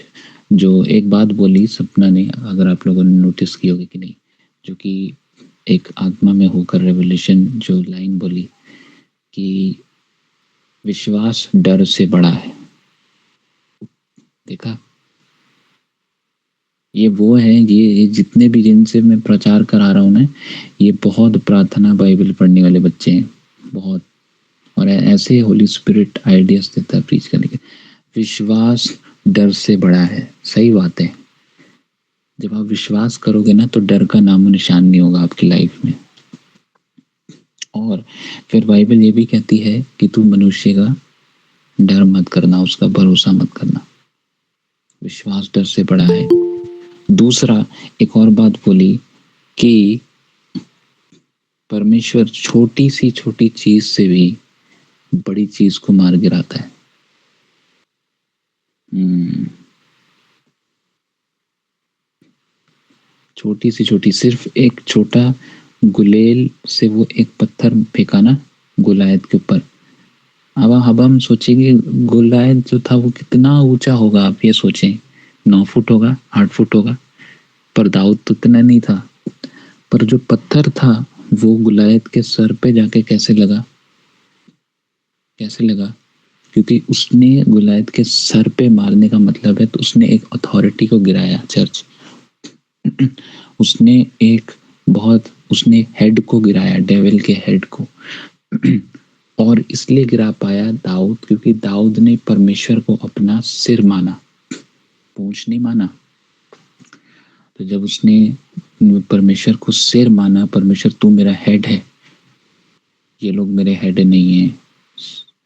S6: जो एक बात बोली सपना ने, अगर आप लोगों ने नोटिस की होगी कि नहीं, जो कि एक आत्मा में होकर रेवलेशन जो लाइन बोली कि विश्वास डर से बड़ा है। देखा, ये वो है, ये जितने भी जिनसे मैं प्रचार करा रहा हूँ ना, ये बहुत प्रार्थना बाइबल पढ़ने वाले बच्चे हैं, बहुत, और ऐसे होली स्पिरिट आइडियाज देता है प्रीच करने के। विश्वास डर से बड़ा है, सही बात है। जब आप विश्वास करोगे ना तो डर का नामो निशान नहीं होगा आपकी लाइफ में। और फिर बाइबल ये भी कहती है कि तू मनुष्य का डर मत करना, उसका भरोसा मत करना, विश्वास डर से बड़ा है। दूसरा एक और बात बोली कि परमेश्वर छोटी सी छोटी चीज से भी बड़ी चीज को मार गिराता है। छोटी सी छोटी, सिर्फ एक छोटा गुलेल से वो एक पत्थर फेंका ना गोलायत के ऊपर। अब हम सोचेंगे गोलायत जो था वो कितना ऊंचा होगा, आप ये सोचें 9 फुट होगा, 8 फुट होगा, पर दाऊद तो इतना नहीं था। पर जो पत्थर था वो गुलायत के सर पे जाके कैसे लगा, कैसे लगा? क्योंकि उसने गुलायत के सर पे मारने का मतलब है तो उसने एक अथॉरिटी को गिराया। चर्च उसने उसने हेड को गिराया, डेविल के हेड को। और इसलिए गिरा पाया दाऊद क्योंकि दाऊद ने परमेश्वर को अपना सिर माना, पूंछ नहीं माना। तो जब उसने परमेश्वर को सिर माना, परमेश्वर तू मेरा हेड है, ये लोग मेरे हेड नहीं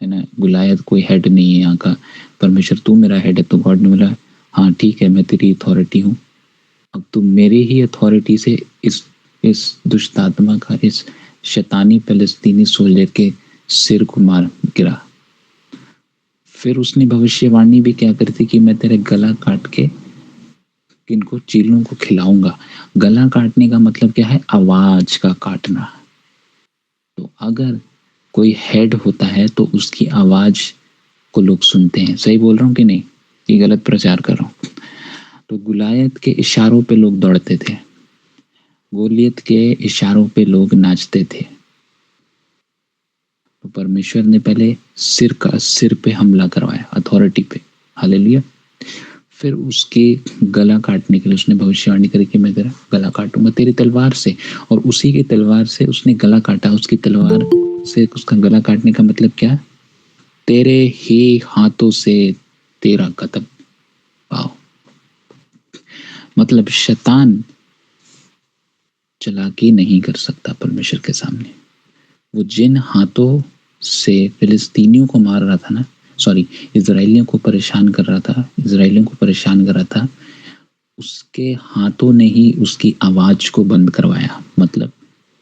S6: है ना, गुलायत कोई हेड नहीं है यहाँ का, परमेश्वर तू मेरा हेड है। तो गॉड ने बोला हाँ ठीक है, मैं तेरी अथॉरिटी हूँ, अब तू मेरी ही अथॉरिटी से इस दुष्ट आत्मा का, इस शैतानी फलस्तीनी सोल्जर के सिर को मार गिरा। फिर उसने भविष्यवाणी भी क्या करी थी कि मैं तेरे गला काट के किनको, चीलों को खिलाऊंगा। गला काटने का मतलब क्या है? आवाज का काटना। तो अगर कोई हेड होता है तो उसकी आवाज को लोग सुनते हैं। सही बोल रहा हूँ कि नहीं? ये गलत प्रचार कर रहा हूँ? तो गुलायत के इशारों पे लोग दौड़ते थे, गोलियत के इशारों पे लोग नाचते थे, तो परमेश्वर ने पहले सिर पे हमला करवाया, अथॉरिटी पे, हालेलुया। फिर उसके गला काटने के लिए उसने भविष्यवाणी करी कि मैं तेरा गला काटूंगा तेरी तलवार से, और उसी की तलवार से उसने गला काटा। उसकी तलवार से उसका गला काटने का मतलब क्या? तेरे ही हाथों से तेरा कत्ल। वाओ, मतलब शैतान चालाकी नहीं कर सकता परमेश्वर के सामने। वो जिन हाथों से फिलिस्तीनियों को मार रहा था ना, सॉरी, इजराइलियों को परेशान कर रहा था, उसके हाथों ने ही उसकी आवाज को बंद करवाया, मतलब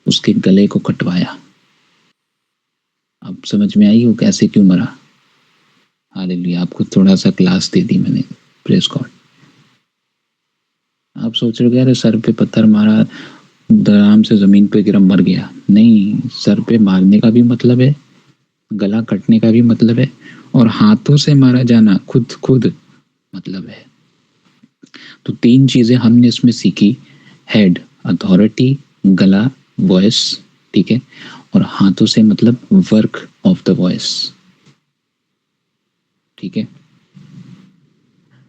S6: उसके गले को कटवाया। अब समझ में आई वो कैसे क्यों मरा? हालेलुया। आपको थोड़ा सा क्लास दे दी मैंने, प्रेज गॉड। आप सोच रहे हो यार सर पे पत्थर मारा, आराम से जमीन पे गिरा, मर गया। नहीं, सर पे मारने का भी मतलब है, गला कटने का भी मतलब है, और हाथों से मारा जाना खुद मतलब है। तो 3 चीजें हमने इसमें सीखी, हेड अथॉरिटी, गला वॉइस, ठीक है, और हाथों से मतलब वर्क ऑफ द वॉइस, ठीक है।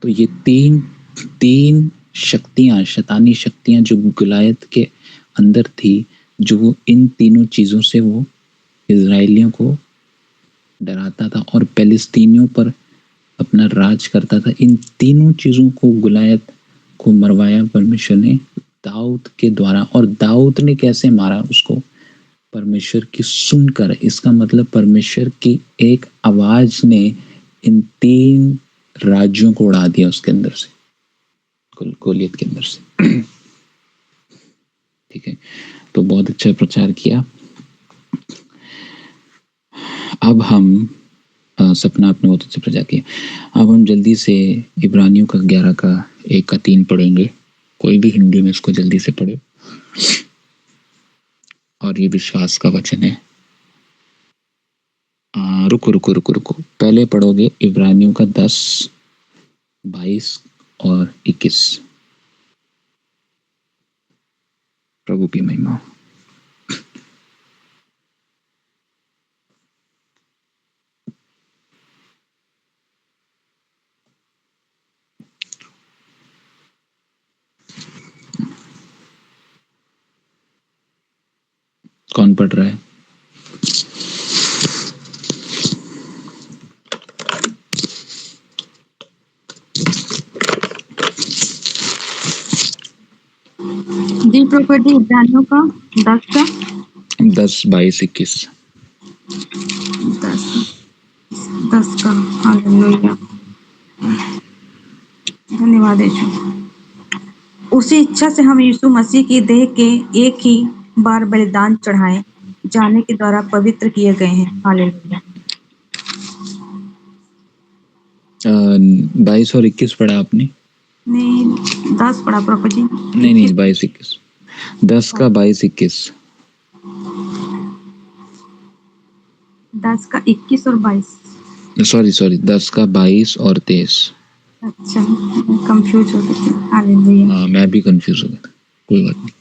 S6: तो ये तीन शक्तियां, शैतानी शक्तियां जो गुलायत के अंदर थी, जो इन तीनों चीजों से वो इजराइलियों को डराता था और फिलिस्तीनियों पर अपना राज करता था। इन तीनों चीजों को गुलायत को मरवाया परमेश्वर ने दाऊद के द्वारा। और दाऊद ने कैसे मारा उसको? परमेश्वर की सुनकर। इसका मतलब परमेश्वर की एक आवाज ने इन 3 राज्यों को उड़ा दिया उसके अंदर से, गोलियत के अंदर से, ठीक है। तो बहुत अच्छा प्रचार किया। अब हम सपना आपने बहुत अच्छे प्रचार किया। अब हम जल्दी से इब्रानियों का 11 का 1 का 3 पढ़ेंगे। कोई भी हिंदी में इसको जल्दी से पढ़े, और ये विश्वास का वचन है। रुको, पहले पढ़ोगे इब्रानियों का 10, 22 और 21। प्रभु की महिमा। कौन पढ़ रहा है?
S1: जी प्रॉपर्टी इब्रानियों का 10 का
S6: 10, 22, 21।
S1: 10 का। हालेलुया, धन्यवाद यीशु। उसी इच्छा से हम यीशु मसीह की देह के एक ही बार बलिदान चढ़ाए जाने के द्वारा पवित्र किए गए हैं। हालेलुया।
S6: 22 और 21 पढ़ा आपने?
S1: नहीं, 10 पढ़ा प्रॉपर्टी।
S6: नहीं, 22, 21। 10 का 22, 21।
S1: 10 का 21 और 22।
S6: सॉरी, 10 का 22 और 23।
S1: अच्छा, कंफ्यूज हो गई थी। हालेलुया।
S6: हाँ, मैं भी कंफ्यूज हो गया था, कोई बात नहीं।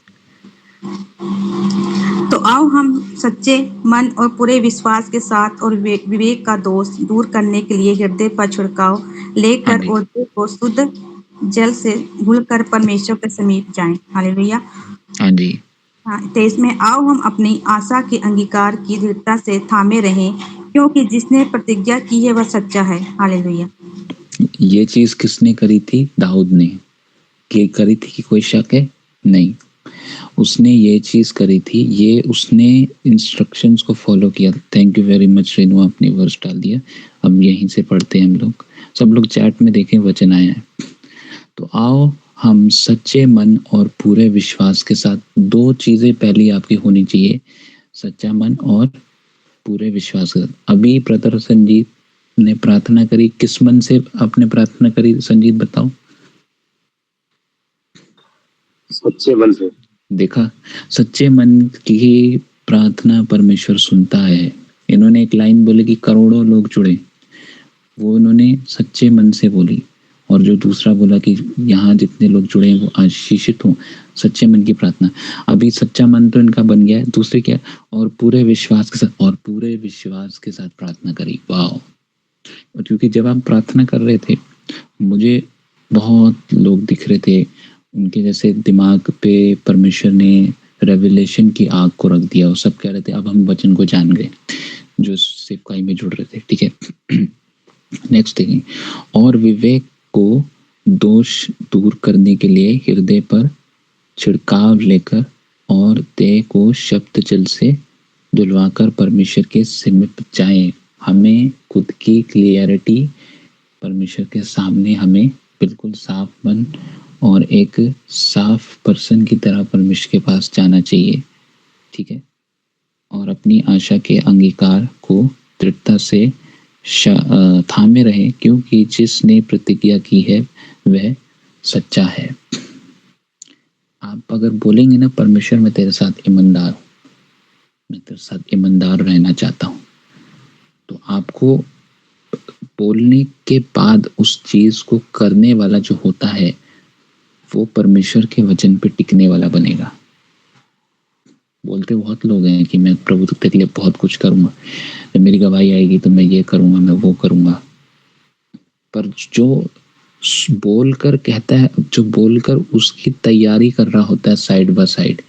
S1: तो आओ हम सच्चे मन और पूरे विश्वास के साथ और विवेक का दोष दूर करने के लिए हृदय पर छिड़काव
S6: हाँ
S1: लेकर
S6: जी।
S1: और देह को शुद्ध जल से धुलकर परमेश्वर के समीप जाएं। हालेलुया।
S6: हाँ जी।
S1: हाँ, 23 में आओ हम अपनी आशा के अंगीकार की दृढ़ता से थामे रहें, क्योंकि जिसने प्रतिज्ञा की है वह सच्चा है। हालेलुया।
S6: ये चीज किसने करी थी? दाऊद ने। कि करी थी कि कोई शक है? नहीं, उसने ये चीज करी थी, ये उसने इंस्ट्रक्शंस को फॉलो किया। Thank you very much Renu, आपने वर्स डाल दिया। अब यहीं से पढ़ते हैं हम लोग, सब लोग चैट में देखें, वचन आया है। तो आओ हम सच्चे मन और पूरे विश्वास के साथ, 2 चीजें पहली आपकी होनी चाहिए, सच्चा मन और पूरे विश्वास के साथ। अभी ब्रदर संजीत ने प्रार्थना करी, किस मन से आपने प्रार्थना करी संजीत बताओ?
S5: सच्चे मन से।
S6: देखा, सच्चे मन की प्रार्थना परमेश्वर सुनता है। इन्होंने एक लाइन बोली कि करोड़ों लोग जुड़े, वो उन्होंने सच्चे मन से बोली, और जो दूसरा बोला कि यहाँ जितने लोग जुड़े हैं वो आशीषित हों, सच्चे मन की प्रार्थना। अभी सच्चा मन तो इनका बन गया है, दूसरे क्या, और पूरे विश्वास के साथ प्रार्थना करी। वाह! और क्योंकि जब आप प्रार्थना कर रहे थे, मुझे बहुत लोग दिख रहे थे, उनके जैसे दिमाग पे परमेश्वर ने रेवलेशन की आग को रख दिया। वो सब कह रहे थे अब हम वचन को जान गए, जो सेवकाई में जुड़ रहे थे। ठीक है। नेक्स्ट देखिए, और विवेक को दोष दूर करने के लिए हृदय पर छिड़काव लेकर और देह को शब्द जल से धुलवाकर परमेश्वर के समीप जाएं। हमें खुद की क्लियरिटी परमेश्वर के सामने हमें बिल्कुल साफ मन और एक साफ पर्सन की तरह परमेश्वर के पास जाना चाहिए। ठीक है। और अपनी आशा के अंगीकार को दृढ़ता से थामे रहे, क्योंकि जिसने प्रतिज्ञा की है वह सच्चा है। आप अगर बोलेंगे ना परमेश्वर मैं तेरे साथ ईमानदार हूँ, मैं तेरे साथ ईमानदार रहना चाहता हूँ, तो आपको बोलने के बाद उस चीज को करने वाला जो होता है वो परमेश्वर के वचन पे टिकने वाला बनेगा। बोलते बहुत लोग हैं कि मैं प्रभु के लिए बहुत कुछ करूंगा, जब मेरी गवाही आएगी तो मैं ये करूंगा, मैं वो करूंगा। पर जो बोलकर कहता है, जो बोलकर उसकी तैयारी कर रहा होता है साइड बाय साइड,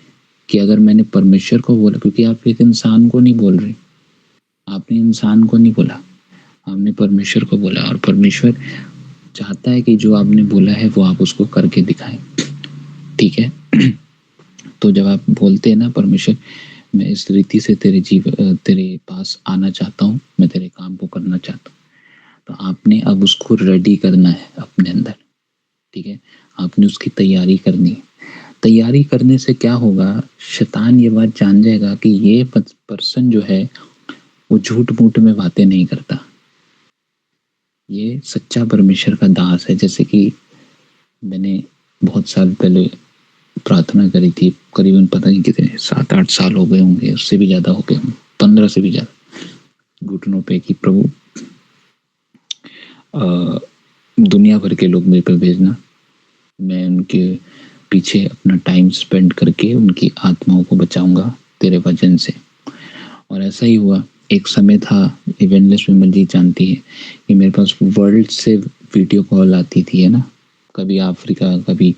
S6: कि अगर मैंने परमेश्वर को बोला, क्योंकि आप एक इंसान को नहीं बोल रहे, आपने इंसान को नहीं बोला, आपने परमेश्वर को बोला, और परमेश्वर चाहता है कि जो आपने बोला है वो आप उसको करके दिखाएं। ठीक है। तो जब आप बोलते हैं ना परमेश्वर मैं इस रीति से तेरे पास आना चाहता हूँ, मैं तेरे काम को करना चाहता हूँ, तो आपने अब उसको रेडी करना है अपने अंदर। ठीक है। आपने उसकी तैयारी करनी है। तैयारी करने से क्या होगा, शैतान ये बात जान जाएगा कि ये पर्सन जो है वो झूठ मूठ में बातें नहीं करता, ये सच्चा परमेश्वर का दास है। जैसे कि मैंने बहुत साल पहले प्रार्थना करी थी, करीबन पता नहीं कितने 7-8 साल हो गए होंगे, उससे भी ज़्यादा हो गए, 15 से भी ज़्यादा, घुटनों पे कि प्रभु दुनिया भर के लोग मेरे पर भेजना, मैं उनके पीछे अपना टाइम स्पेंड करके उनकी आत्माओं को बचाऊंगा तेरे वचन से। और ऐसा ही हुआ। एक समय था, इवेंटलेस विमल जी जानती है कि मेरे पास वर्ल्ड से वीडियो कॉल आती थी, है ना, कभी अफ्रीका, कभी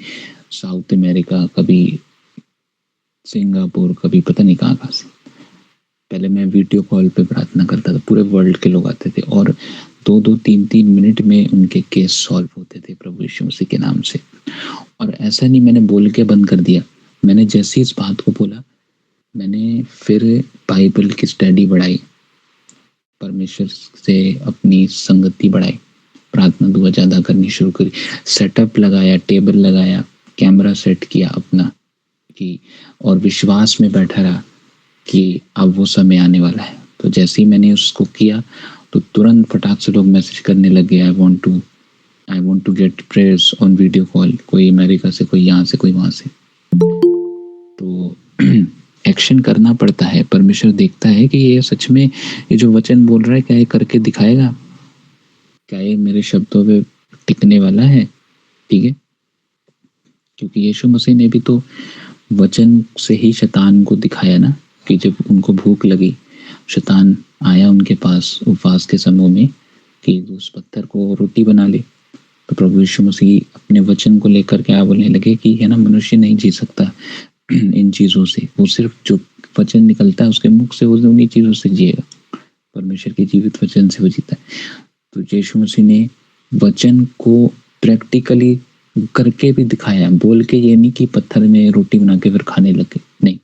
S6: साउथ अमेरिका, कभी सिंगापुर, कभी पता नहीं कहाँ से। पहले मैं वीडियो कॉल पे प्रार्थना करता था, पूरे वर्ल्ड के लोग आते थे और 2-2, 3-3 मिनट में उनके केस सॉल्व होते थे प्रभु यीशु मसीह के नाम से। और ऐसा नहीं मैंने बोल के बंद कर दिया, मैंने जैसे इस बात को बोला, मैंने फिर बाइबल की स्टडी बढ़ाई, परमेश्वर से अपनी संगति बढ़ाई, प्रार्थना दुआ ज़्यादा करनी शुरू करी, सेटअप लगाया, टेबल लगाया, कैमरा सेट किया अपना कि, और विश्वास में बैठा रहा कि अब वो समय आने वाला है। तो जैसे ही मैंने उसको किया तो तुरंत फटाक से लोग मैसेज करने लगे, I want to get prayers on video call, कोई अमेरिका से, कोई यहाँ से, कोई वहाँ से। तो एक्शन करना पड़ता है। परमेश्वर देखता है कि ये सच में ये जो वचन बोल रहा है क्या ये करके दिखाएगा, क्या ये मेरे शब्दों पे टिकने वाला है। ठीक है। क्योंकि यीशु मसीह ने भी तो वचन से ही शैतान को दिखाया ना, कि जब उनको भूख लगी, शैतान आया उनके पास उपवास के समय में कि उस पत्थर को रोटी बना ले। तो प्रभु यीशु मसीह अपने वचन को लेकर क्या बोलने लगे कि है ना, मनुष्य नहीं जी सकता इन चीज़ों से, वो सिर्फ जो वचन निकलता है उसके मुख से, वो उन्हीं चीज़ों से जिएगा। परमेश्वर के जीवित वचन से वो जीता है। तो यीशु मसीह ने वचन को प्रैक्टिकली करके भी दिखाया, बोल के ये नहीं कि पत्थर में रोटी बना के फिर खाने लगे, नहीं,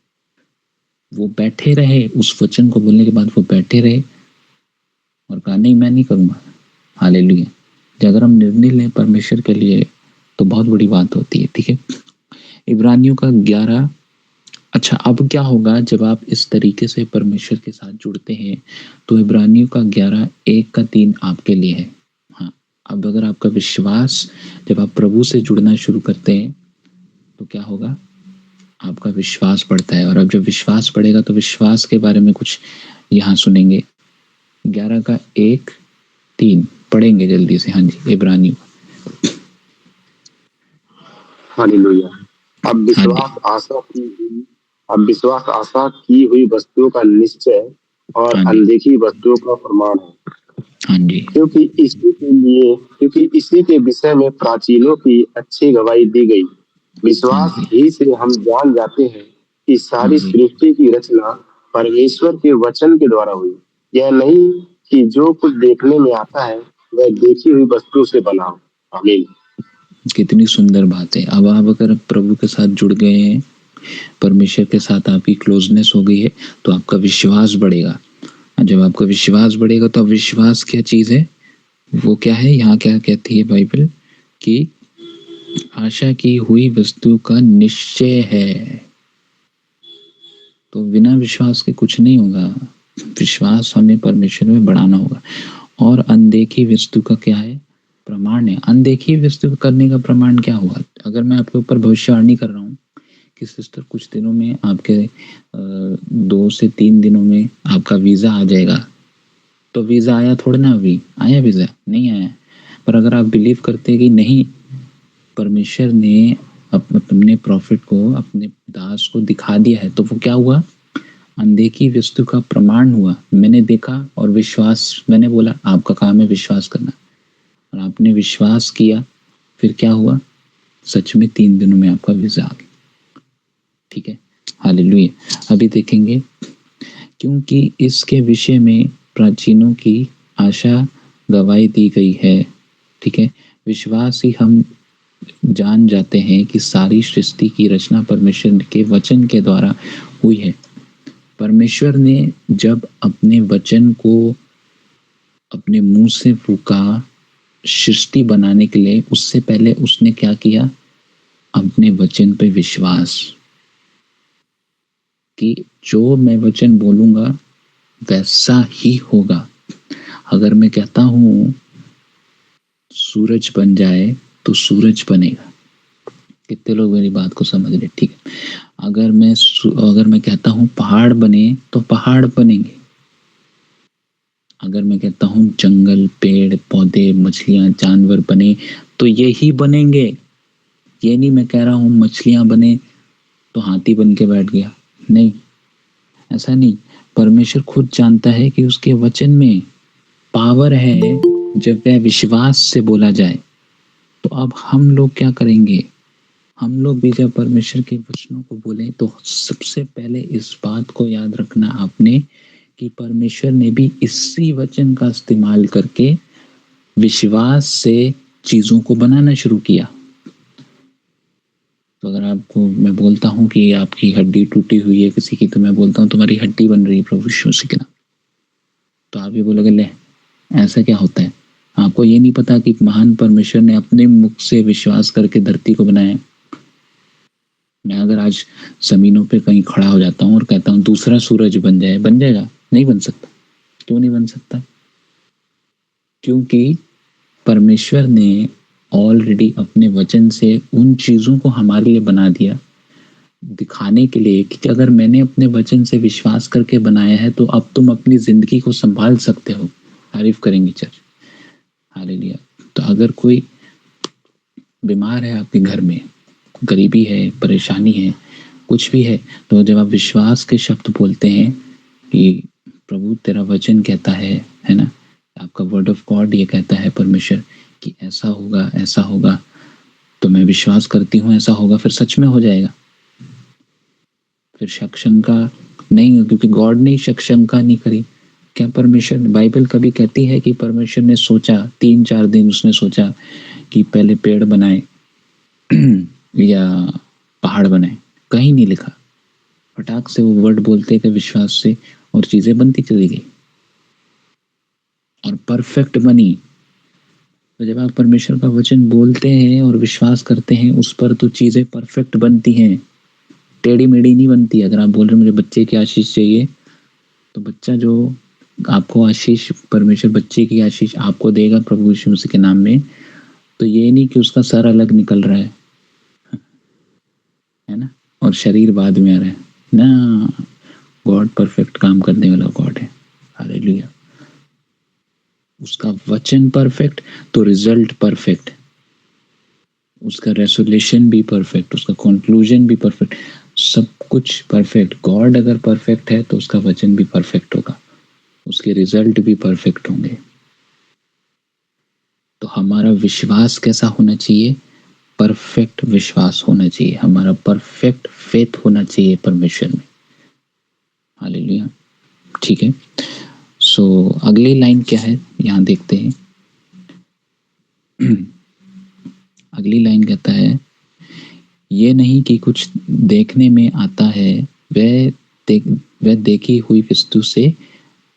S6: वो बैठे रहे, उस वचन को बोलने के बाद वो बैठे रहे और कहा नहीं मैं नहीं करूँगा। हालेलुया। अगर हम निर्णय लें परमेश्वर के लिए तो बहुत बड़ी बात होती है। ठीक है। इब्रानियों का 11। अच्छा, अब क्या होगा जब आप इस तरीके से परमेश्वर के साथ जुड़ते हैं, तो इब्रानियों का 11:1-3 आपके लिए है। हाँ, अब अगर आपका विश्वास, जब आप प्रभु से जुड़ना शुरू करते हैं तो क्या होगा, आपका विश्वास बढ़ता है। और अब जब विश्वास बढ़ेगा तो विश्वास के बारे में कुछ यहाँ सुनेंगे। 11:1-3 पढ़ेंगे जल्दी से। हाँ जी, इब्रानियों
S5: हालेलुया। अब
S6: हाँ जी,
S5: विश्वास आशा की हुई वस्तुओं का निश्चय और
S6: हाँ जी,
S5: अनदेखी वस्तुओं का प्रमाण है,
S6: हाँ जी,
S5: क्योंकि इसी के विषय में प्राचीनों की अच्छी गवाही दी गई।
S6: हाँ
S5: विश्वास
S6: जी,
S5: ही से हम जान जाते हैं कि
S6: हाँ
S5: सारी
S6: जी।
S5: सृष्टि की रचना परमेश्वर के वचन के द्वारा हुई। यह नहीं कि जो कुछ देखने में आता है वह देखी हुई वस्तु से बना हो। आमीन।
S6: कितनी सुंदर बात है। अब आप अगर प्रभु के साथ जुड़ गए हैं, परमेश्वर के साथ आपकी क्लोजनेस हो गई है, तो आपका विश्वास बढ़ेगा। और जब आपका विश्वास बढ़ेगा तो अब विश्वास क्या चीज़ है, वो क्या है, यहाँ क्या कहती है बाइबल कि आशा की हुई वस्तु का निश्चय है। तो बिना विश्वास के कुछ नहीं होगा। विश्वास हमें परमेश्वर में बढ़ाना होगा। और अनदेखी वस्तु का क्या है, प्रमाण है। अनदेखी वस्तु करने का प्रमाण क्या हुआ? अगर मैं आपके ऊपर भविष्यवाणी कर रहा हूँ कि सिस्टर कुछ दिनों में आपके 2 से 3 दिनों में आपका वीज़ा आ जाएगा, तो वीज़ा आया थोड़ा ना, अभी आया वीज़ा नहीं आया। पर अगर आप बिलीव करते कि नहीं, परमेश्वर ने अपने प्रॉफिट को, अपने दास को दिखा दिया है, तो वो क्या हुआ, अनदेखी वस्तु का प्रमाण हुआ। मैंने देखा और विश्वास, मैंने बोला आपका काम है विश्वास करना, और आपने विश्वास किया, फिर क्या हुआ, सच में 3 दिनों में आपका वीज़ा आ गया। ठीक है, हालेलुया। अभी देखेंगे, क्योंकि इसके विषय में प्राचीनों की आशा गवाही दी गई है। ठीक है, विश्वास ही हम जान जाते हैं कि सारी सृष्टि की रचना परमेश्वर के वचन के द्वारा हुई है। परमेश्वर ने जब अपने वचन को अपने मुंह से फूका सृष्टि बनाने के लिए, उससे पहले उसने क्या किया, अपने वचन पे विश्वास कि जो मैं वचन बोलूंगा वैसा ही होगा। अगर मैं कहता हूं सूरज बन जाए तो सूरज बनेगा। कितने लोग मेरी बात को समझ रहे? ठीक है। अगर मैं कहता हूं पहाड़ बने तो पहाड़ बनेंगे। अगर मैं कहता हूं जंगल, पेड़ पौधे, मछलियां, जानवर बने तो ये ही बनेंगे। ये नहीं मैं कह रहा हूं मछलियां बने तो हाथी बन के बैठ गया, नहीं, ऐसा नहीं। परमेश्वर खुद जानता है कि उसके वचन में पावर है। जब वह विश्वास से बोला जाए, तो अब हम लोग क्या करेंगे, हम लोग भी जब परमेश्वर के वचनों को बोलें तो सबसे पहले इस बात को याद रखना आपने कि परमेश्वर ने भी इसी वचन का इस्तेमाल करके विश्वास से चीजों को बनाना शुरू किया। तो अगर आपको मैं बोलता हूँ कि आपकी हड्डी टूटी हुई है किसी की, तो मैं बोलता हूँ तुम्हारी हड्डी बन रही है प्रभु यीशु मसीह के नाम, तो आप ये बोलोगे ले ऐसा क्या होता है? आपको ये नहीं पता कि महान परमेश्वर ने अपने मुख से विश्वास करके धरती को बनाया। मैं अगर आज जमीनों पे कहीं खड़ा हो जाता हूँ और कहता हूँ दूसरा सूरज बन जाए, बन जाएगा? नहीं बन सकता। क्यों नहीं बन सकता? क्योंकि परमेश्वर ने ऑलरेडी अपने वचन से उन चीजों को हमारे लिए बना दिया, दिखाने के लिए कि अगर मैंने अपने वचन से विश्वास करके बनाया है तो अब तुम अपनी जिंदगी को संभाल सकते हो। तारीफ करेंगे चर्च, हालेलुया। तो अगर कोई बीमार है आपके घर में, गरीबी है, परेशानी है, कुछ भी है, तो जब आप विश्वास के शब्द बोलते हैं कि प्रभु तेरा वचन कहता है ना, आपका वर्ड ऑफ गॉड ये कहता है परमेश्वर कि ऐसा होगा, ऐसा होगा, तो मैं विश्वास करती हूँ ऐसा होगा, फिर सच में हो जाएगा। फिर शक शंका नहीं हो, क्योंकि गॉड ने शक शंका नहीं करी। क्या परमेश्वर, बाइबल कभी कहती है कि परमेश्वर ने सोचा 3-4 दिन उसने सोचा कि पहले पेड़ बनाए या पहाड़ बनाए? कहीं नहीं लिखा। फटाक से वो वर्ड बोलते थे विश्वास से और चीजें बनती चली गई और परफेक्ट बनी। तो जब आप परमेश्वर का वचन बोलते हैं और विश्वास करते हैं उस पर, तो चीजें परफेक्ट बनती हैं, टेढ़ी मेढ़ी नहीं बनती। अगर आप बोल रहे मुझे बच्चे की आशीष चाहिए, तो बच्चा जो आपको आशीष, परमेश्वर बच्चे की आशीष आपको देगा प्रभु यीशु मसीह के नाम में, तो ये नहीं कि उसका सर अलग निकल रहा है ना, और शरीर बाद में आ रहा है ना। गॉड परफेक्ट काम करने वाला गॉड है, हालेलुया। उसका वचन परफेक्ट तो रिजल्ट परफेक्ट। उसका रेसोल्यूशन भी परफेक्ट, उसका कंक्लूजन भी परफेक्ट, सब कुछ परफेक्ट। गॉड अगर परफेक्ट है तो उसका वचन भी परफेक्ट होगा, उसके रिजल्ट भी परफेक्ट होंगे। तो हमारा विश्वास कैसा होना चाहिए? परफेक्ट विश्वास होना चाहिए, हमारा परफेक्ट फेथ होना चाहिए परमेश्वर में। हालेलुया। ठीक है, सो अगली लाइन क्या है यहाँ देखते हैं। अगली लाइन कहता है, ये नहीं कि कुछ देखने में आता है वह देखी हुई वस्तु से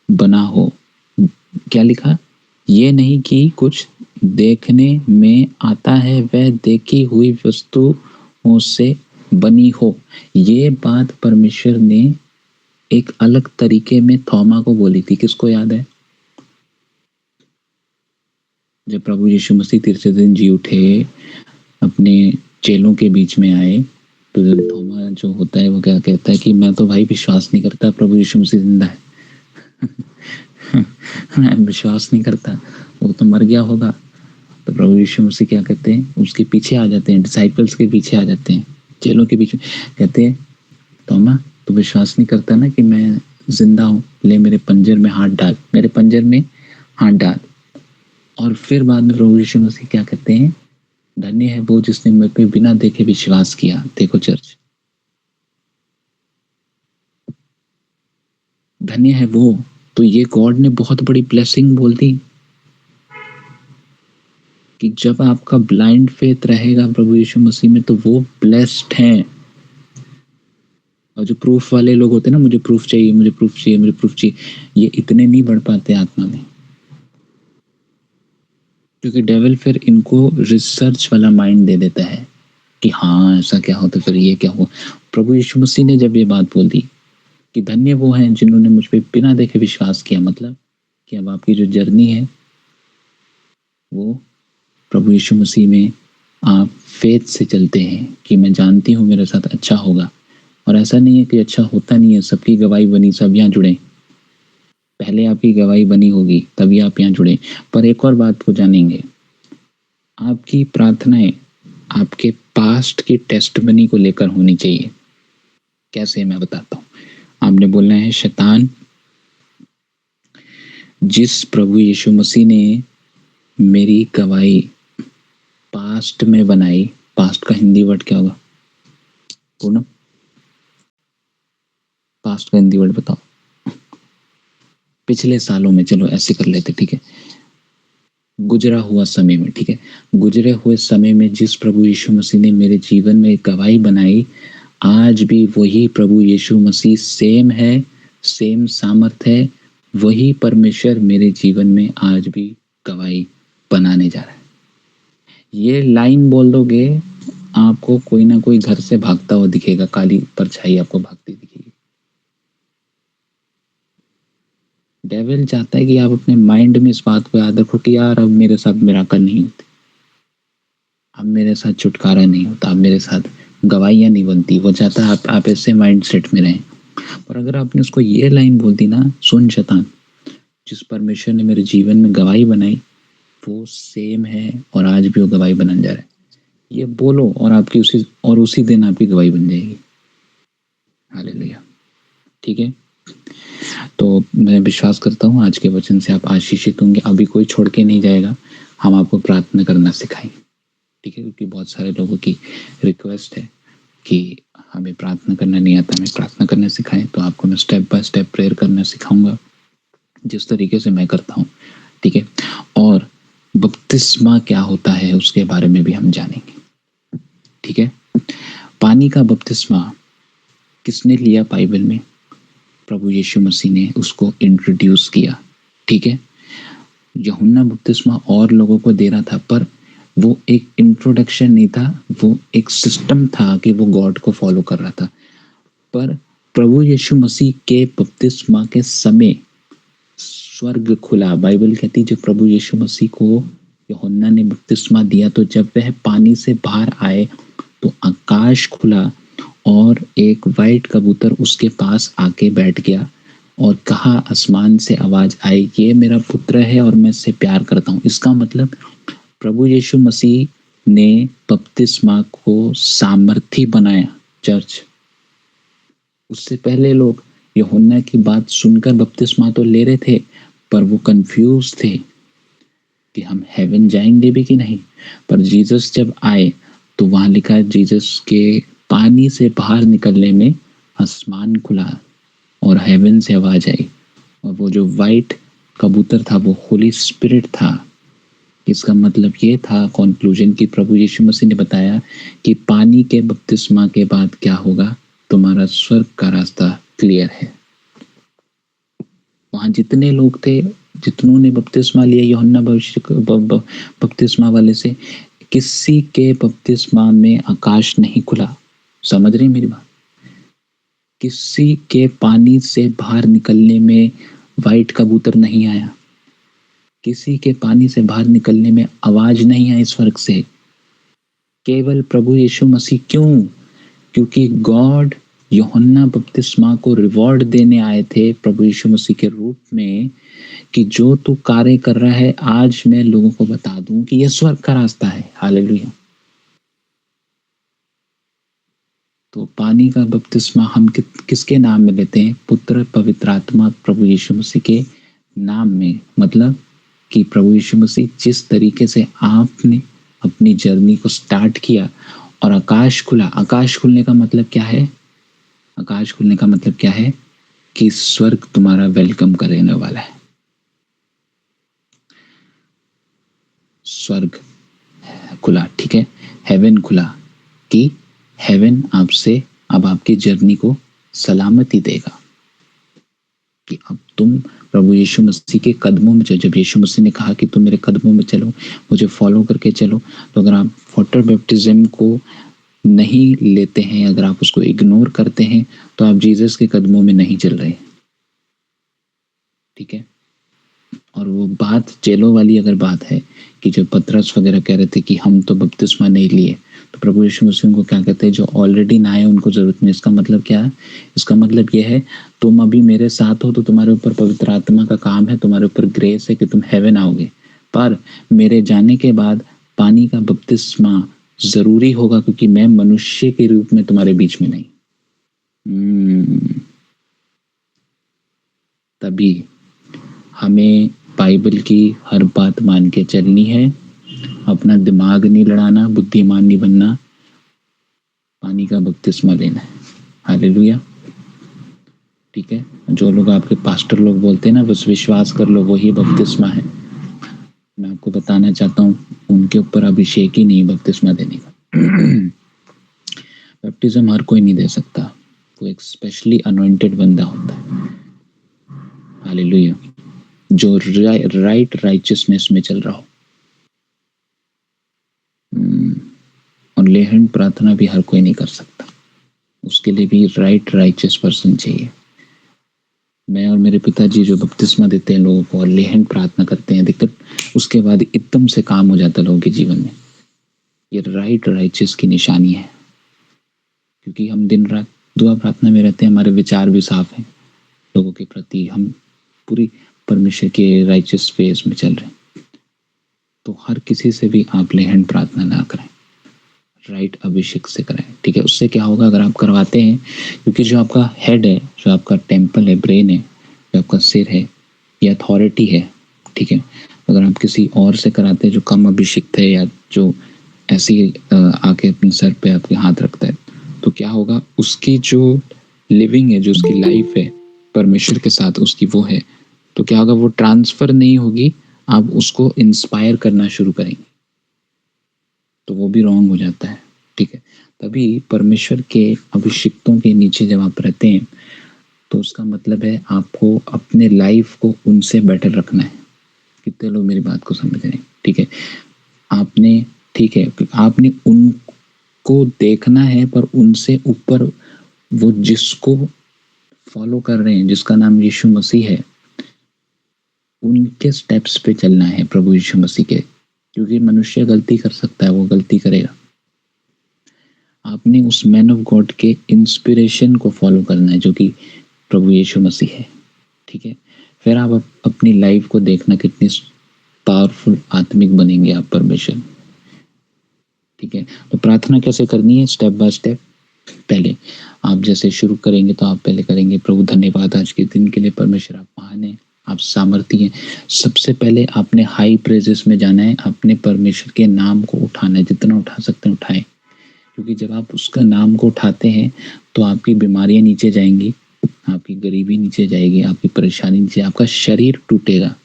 S6: बना हो। क्या लिखा? ये नहीं कि कुछ देखने में आता है वह देखी हुई वस्तुओं से बनी हो। ये बात परमेश्वर ने एक अलग तरीके में थोमा को बोली थी। किसको याद है? जब प्रभु यीशु मसीह तीसरे दिन जी उठे, अपने चेलों के बीच में आए, तो थोमा जो होता है वो क्या कहता है कि मैं तो भाई विश्वास नहीं करता प्रभु यीशु मसीह जिंदा है। मैं विश्वास नहीं करता, वो तो मर गया होगा। तो प्रभु यीशु मसीह क्या कहते हैं? उसके पीछे आ जाते हैं, डिसाइपल्स के पीछे आ जाते हैं, चेलों के पीछे, कहते हैं थोमा तो विश्वास नहीं करता ना कि मैं जिंदा हूँ, ले मेरे पंजर में हाथ डाल, मेरे पंजर में हाथ डाल। और फिर बाद में प्रभु यीशु मसीह क्या कहते हैं? धन्य है वो जिसने मेरे पे बिना देखे विश्वास किया। देखो चर्च, धन्य है वो। तो ये गॉड ने बहुत बड़ी ब्लेसिंग बोल दी कि जब आपका ब्लाइंड फेथ रहेगा प्रभु यीशु मसीह में तो वो ब्लेस्ड हैं। और जो प्रूफ वाले लोग होते हैं ना, मुझे प्रूफ चाहिए, मुझे प्रूफ चाहिए, मुझे प्रूफ चाहिए, ये इतने नहीं बढ़ पाते आत्मा में, क्योंकि डेविल फिर इनको रिसर्च वाला माइंड दे देता है कि हाँ ऐसा क्या हो, तो फिर ये क्या हो। प्रभु यीशु मसीह ने जब ये बात बोल दी कि धन्य वो हैं जिन्होंने मुझ पे बिना देखे विश्वास किया, मतलब कि अब आपकी जो जर्नी है वो प्रभु यीशु मसीह में आप फेथ से चलते हैं कि मैं जानती हूँ मेरे साथ अच्छा होगा। और ऐसा नहीं है कि अच्छा होता नहीं है, सबकी गवाही बनी, सब यहाँ जुड़े। पहले आपकी गवाही बनी होगी तभी आप यहाँ जुड़े। पर एक और बात को जानेंगे, आपकी प्रार्थनाएं आपके पास्ट की टेस्टमनी को लेकर होनी चाहिए। कैसे, मैं बताता हूँ। आपने बोलना है, शैतान जिस प्रभु यीशु मसीह ने मेरी गवाही पास्ट में बनाई, पास्ट का हिंदी वर्ड क्या होगा पूनम? पास्ट का हिंदी वर्ड बताओ। पिछले सालों में, चलो ऐसे कर लेते, ठीक है, गुजरा हुआ समय में, ठीक है, गुजरे हुए समय में जिस प्रभु यीशु मसीह ने मेरे जीवन में एक गवाही बनाई, आज भी वही प्रभु यीशु मसीह सेम है, सेम सामर्थ है, वही परमेश्वर मेरे जीवन में आज भी गवाही बनाने जा रहा है। ये लाइन बोल दोगे, आपको कोई ना कोई घर से भागता हुआ दिखेगा, काली परछाई आपको भागती दिखेगी। डेविल चाहता है कि आप अपने माइंड में इस बात को याद रखो कि यार अब मेरे साथ मिराकल नहीं होते, अब मेरे साथ छुटकारा नहीं होता, अब मेरे साथ गवाहियां नहीं बनती। वो चाहता है आप ऐसे माइंड सेट में रहें। पर अगर आपने उसको ये लाइन बोल दी ना, सुन शैतान, जिस परमेश्वर ने मेरे जीवन में गवाही बनाई वो सेम है और आज भी वो गवाही बनाने जा रहा है, ये बोलो और आपकी उसी दिन आपकी गवाही बन जाएगी। हालेलुया। ठीक है, तो मैं विश्वास करता हूँ आज के वचन से आप आशीषित होंगे। अभी कोई छोड़ के नहीं जाएगा, हम आपको प्रार्थना करना सिखाएंगे, ठीक है, क्योंकि बहुत सारे लोगों की रिक्वेस्ट है कि हमें प्रार्थना करना नहीं आता, हमें प्रार्थना करना सिखाएं। तो आपको मैं स्टेप बाय स्टेप प्रेयर करना सिखाऊंगा जिस तरीके से मैं करता हूँ, ठीक है। और बपतिस्मा क्या होता है उसके बारे में भी हम जानेंगे, ठीक है। पानी का बपतिस्मा किसने लिया बाइबल में? प्रभु यीशु मसीह ने उसको इंट्रोड्यूस किया, ठीक है। यूहन्ना बपतिस्मा और लोगों को दे रहा था, पर वो एक इंट्रोडक्शन नहीं था, वो एक सिस्टम था कि वो गॉड को फॉलो कर रहा था। पर प्रभु यीशु मसीह के बपतिस्मा के समय स्वर्ग खुला। बाइबल कहती है जब प्रभु यीशु मसीह को यूहन्ना ने बपतिस्मा दिया तो जब वह पानी से बाहर आए तो आकाश खुला और एक वाइट कबूतर उसके पास आके बैठ गया और कहा, आसमान से आवाज आई, ये मेरा पुत्र है और मैं इससे प्यार करता हूँ। इसका मतलब प्रभु यीशु मसीह ने बपतिस्मा को सामर्थी बनाया चर्च। उससे पहले लोग यूहन्ना की बात सुनकर बपतिस्मा तो ले रहे थे, पर वो कंफ्यूज थे कि हम हेवन जाएंगे भी कि नहीं। पर जीसस जब आए तो वहां लिखा है जीसस के पानी से बाहर निकलने में आसमान खुला और हेवन से आवाज आई, और वो जो वाइट कबूतर था वो होली स्पिरिट था। इसका मतलब ये था कंक्लूजन कि प्रभु यीशु मसीह ने बताया कि पानी के बपतिस्मा के बाद क्या होगा, तुम्हारा स्वर्ग का रास्ता क्लियर है। वहां जितने लोग थे, जितनों ने बपतिस्मा लिया यूहन्ना बपतिस्मा वाले से, किसी के बपतिस्मा में आकाश नहीं खुला। समझ रहे मेरी बात? किसी के पानी से बाहर निकलने में वाइट कबूतर नहीं आया, किसी के पानी से बाहर निकलने में आवाज नहीं आई स्वर्ग से, केवल प्रभु यीशु मसीह। क्यों? क्योंकि गॉड यूहन्ना बपतिस्मा को रिवॉर्ड देने आए थे प्रभु यीशु मसीह के रूप में, कि जो तू कार्य कर रहा है आज मैं लोगों को बता दूं कि यह स्वर्ग का रास्ता है। हालेलुया। तो पानी का बपतिस्मा हम किसके नाम में लेते हैं? पुत्र पवित्र आत्मा प्रभु यीशु मसीह के नाम में। मतलब कि प्रभु यीशु मसीह जिस तरीके से आपने अपनी जर्नी को स्टार्ट किया और आकाश खुला। आकाश खुलने का मतलब क्या है? आकाश खुलने का मतलब क्या है? कि स्वर्ग तुम्हारा वेलकम करने वाला है। स्वर्ग खुला, ठीक है, हेवन खुला, कि हेवन आपसे अब आपकी जर्नी को सलामती देगा कि अब तुम प्रभु यीशु मसीह के कदमों में चलो। जब यीशु मसीह ने कहा कि तुम मेरे कदमों में चलो, मुझे फॉलो करके चलो, तो अगर आप वाटर बैप्टिज्म को नहीं लेते हैं, अगर आप उसको इग्नोर करते हैं, तो आप जीसस के कदमों में नहीं चल रहे। ठीक है। और वो बात चेलों वाली अगर बात है कि जब पतरस वगैरह कह रहे थे कि हम तो बपतिस्मा नहीं लिए, तो प्रभु यीशु मसीह उनको क्या कहते हैं? जो ऑलरेडी नहाए उनको जरूरत नहीं। इसका मतलब क्या है? इसका मतलब ये है तुम अभी मेरे साथ हो तो तुम्हारे ऊपर पवित्र आत्मा का काम है, तुम्हारे ऊपर ग्रेस है कि तुम हेवन आओगे। पर मेरे जाने के बाद पानी का बपतिस्मा जरूरी होगा, क्योंकि मैं मनुष्य के रूप में तुम्हारे बीच में नहीं। तभी हमें बाइबल की हर बात मान के चलनी है, अपना दिमाग नहीं लड़ाना, बुद्धिमान नहीं बनना, पानी का बपतिस्मा लेना है। हालेलुया। ठीक है। जो लोग आपके पास्टर लोग बोलते हैं ना, बस विश्वास कर लो वही बपतिस्मा है, मैं आपको बताना चाहता हूँ उनके ऊपर अभिषेक ही नहीं बपतिस्मा देने का। बैप्टिज्म हर कोई नहीं दे सकता, वो एक स्पेशली अनॉइंटेड बंदा होता है। हालेलुया। जो राइट राइचियसनेस में चल रहा हो। और लेहन प्रार्थना भी हर कोई नहीं कर सकता, उसके लिए भी राइट राइचियस पर्सन चाहिए। मैं और मेरे पिताजी जो बपतिस्मा देते हैं लोगों को और लेहन प्रार्थना करते हैं, दिक्कत उसके बाद एकदम से काम हो जाता है लोगों के जीवन में। ये राइट राइचियस की निशानी है, क्योंकि हम दिन रात दुआ प्रार्थना में रहते हैं, हमारे विचार भी साफ हैं लोगों के प्रति, हम पूरी परमेश्वर के राइचियस फेज में चल रहे हैं। तो हर किसी से भी आप लेहन प्रार्थना ना करें, राइट अभिषेक से करें। ठीक है। उससे क्या होगा अगर आप करवाते हैं, क्योंकि जो आपका हेड है, जो आपका टेम्पल है, ब्रेन है, जो आपका सिर है, ये अथॉरिटी है। ठीक है। अगर आप किसी और से कराते हैं जो कम अभिषिक्त है, या जो ऐसी आके अपने सर पे आपके हाथ रखता है, तो क्या होगा? उसकी जो लिविंग है, जो उसकी लाइफ है परमेश्वर के साथ उसकी वो है, तो क्या होगा? वो ट्रांसफर नहीं होगी, आप उसको इंस्पायर करना शुरू करेंगे, तो वो भी रॉन्ग हो जाता है। ठीक है। तभी परमेश्वर के अभिषिक्तों के नीचे जब आप रहते हैं, तो उसका मतलब है आपको अपने लाइफ को उनसे बेटर रखना है। कितने लोग मेरी बात को समझ रहे हैं? ठीक है। आपने, ठीक है, आपने उनको देखना है, पर उनसे ऊपर वो जिसको फॉलो कर रहे हैं, जिसका नाम यीशु मसीह है, उनके स्टेप्स पे चलना है, प्रभु यीशु मसीह के। क्योंकि मनुष्य गलती कर सकता है, वो गलती करेगा। आपने उस मैन ऑफ गॉड के इंस्पिरेशन को फॉलो करना है, जो कि प्रभु यीशु मसीह है। ठीक है। फिर आप अपनी लाइफ को देखना कितनी पावरफुल आत्मिक बनेंगे आप परमेश्वर। ठीक है। तो प्रार्थना कैसे करनी है, स्टेप बाय स्टेप। पहले आप जैसे शुरू करेंगे तो आप पहले करेंगे, प्रभु धन्यवाद आज के दिन के लिए, परमेश्वर आप महान है, आप सामर्थी हैं। सबसे पहले आपने हाई प्रेजेस में जाना है, अपने परमेश्वर के नाम को उठाना है, जितना उठा सकते हैं उठाएं, क्योंकि जब आप उसका नाम को उठाते हैं तो आपकी बीमारियां नीचे जाएंगी, आपकी गरीबी नीचे जाएगी, आपकी परेशानी नीचे, आपका शरीर टूटेगा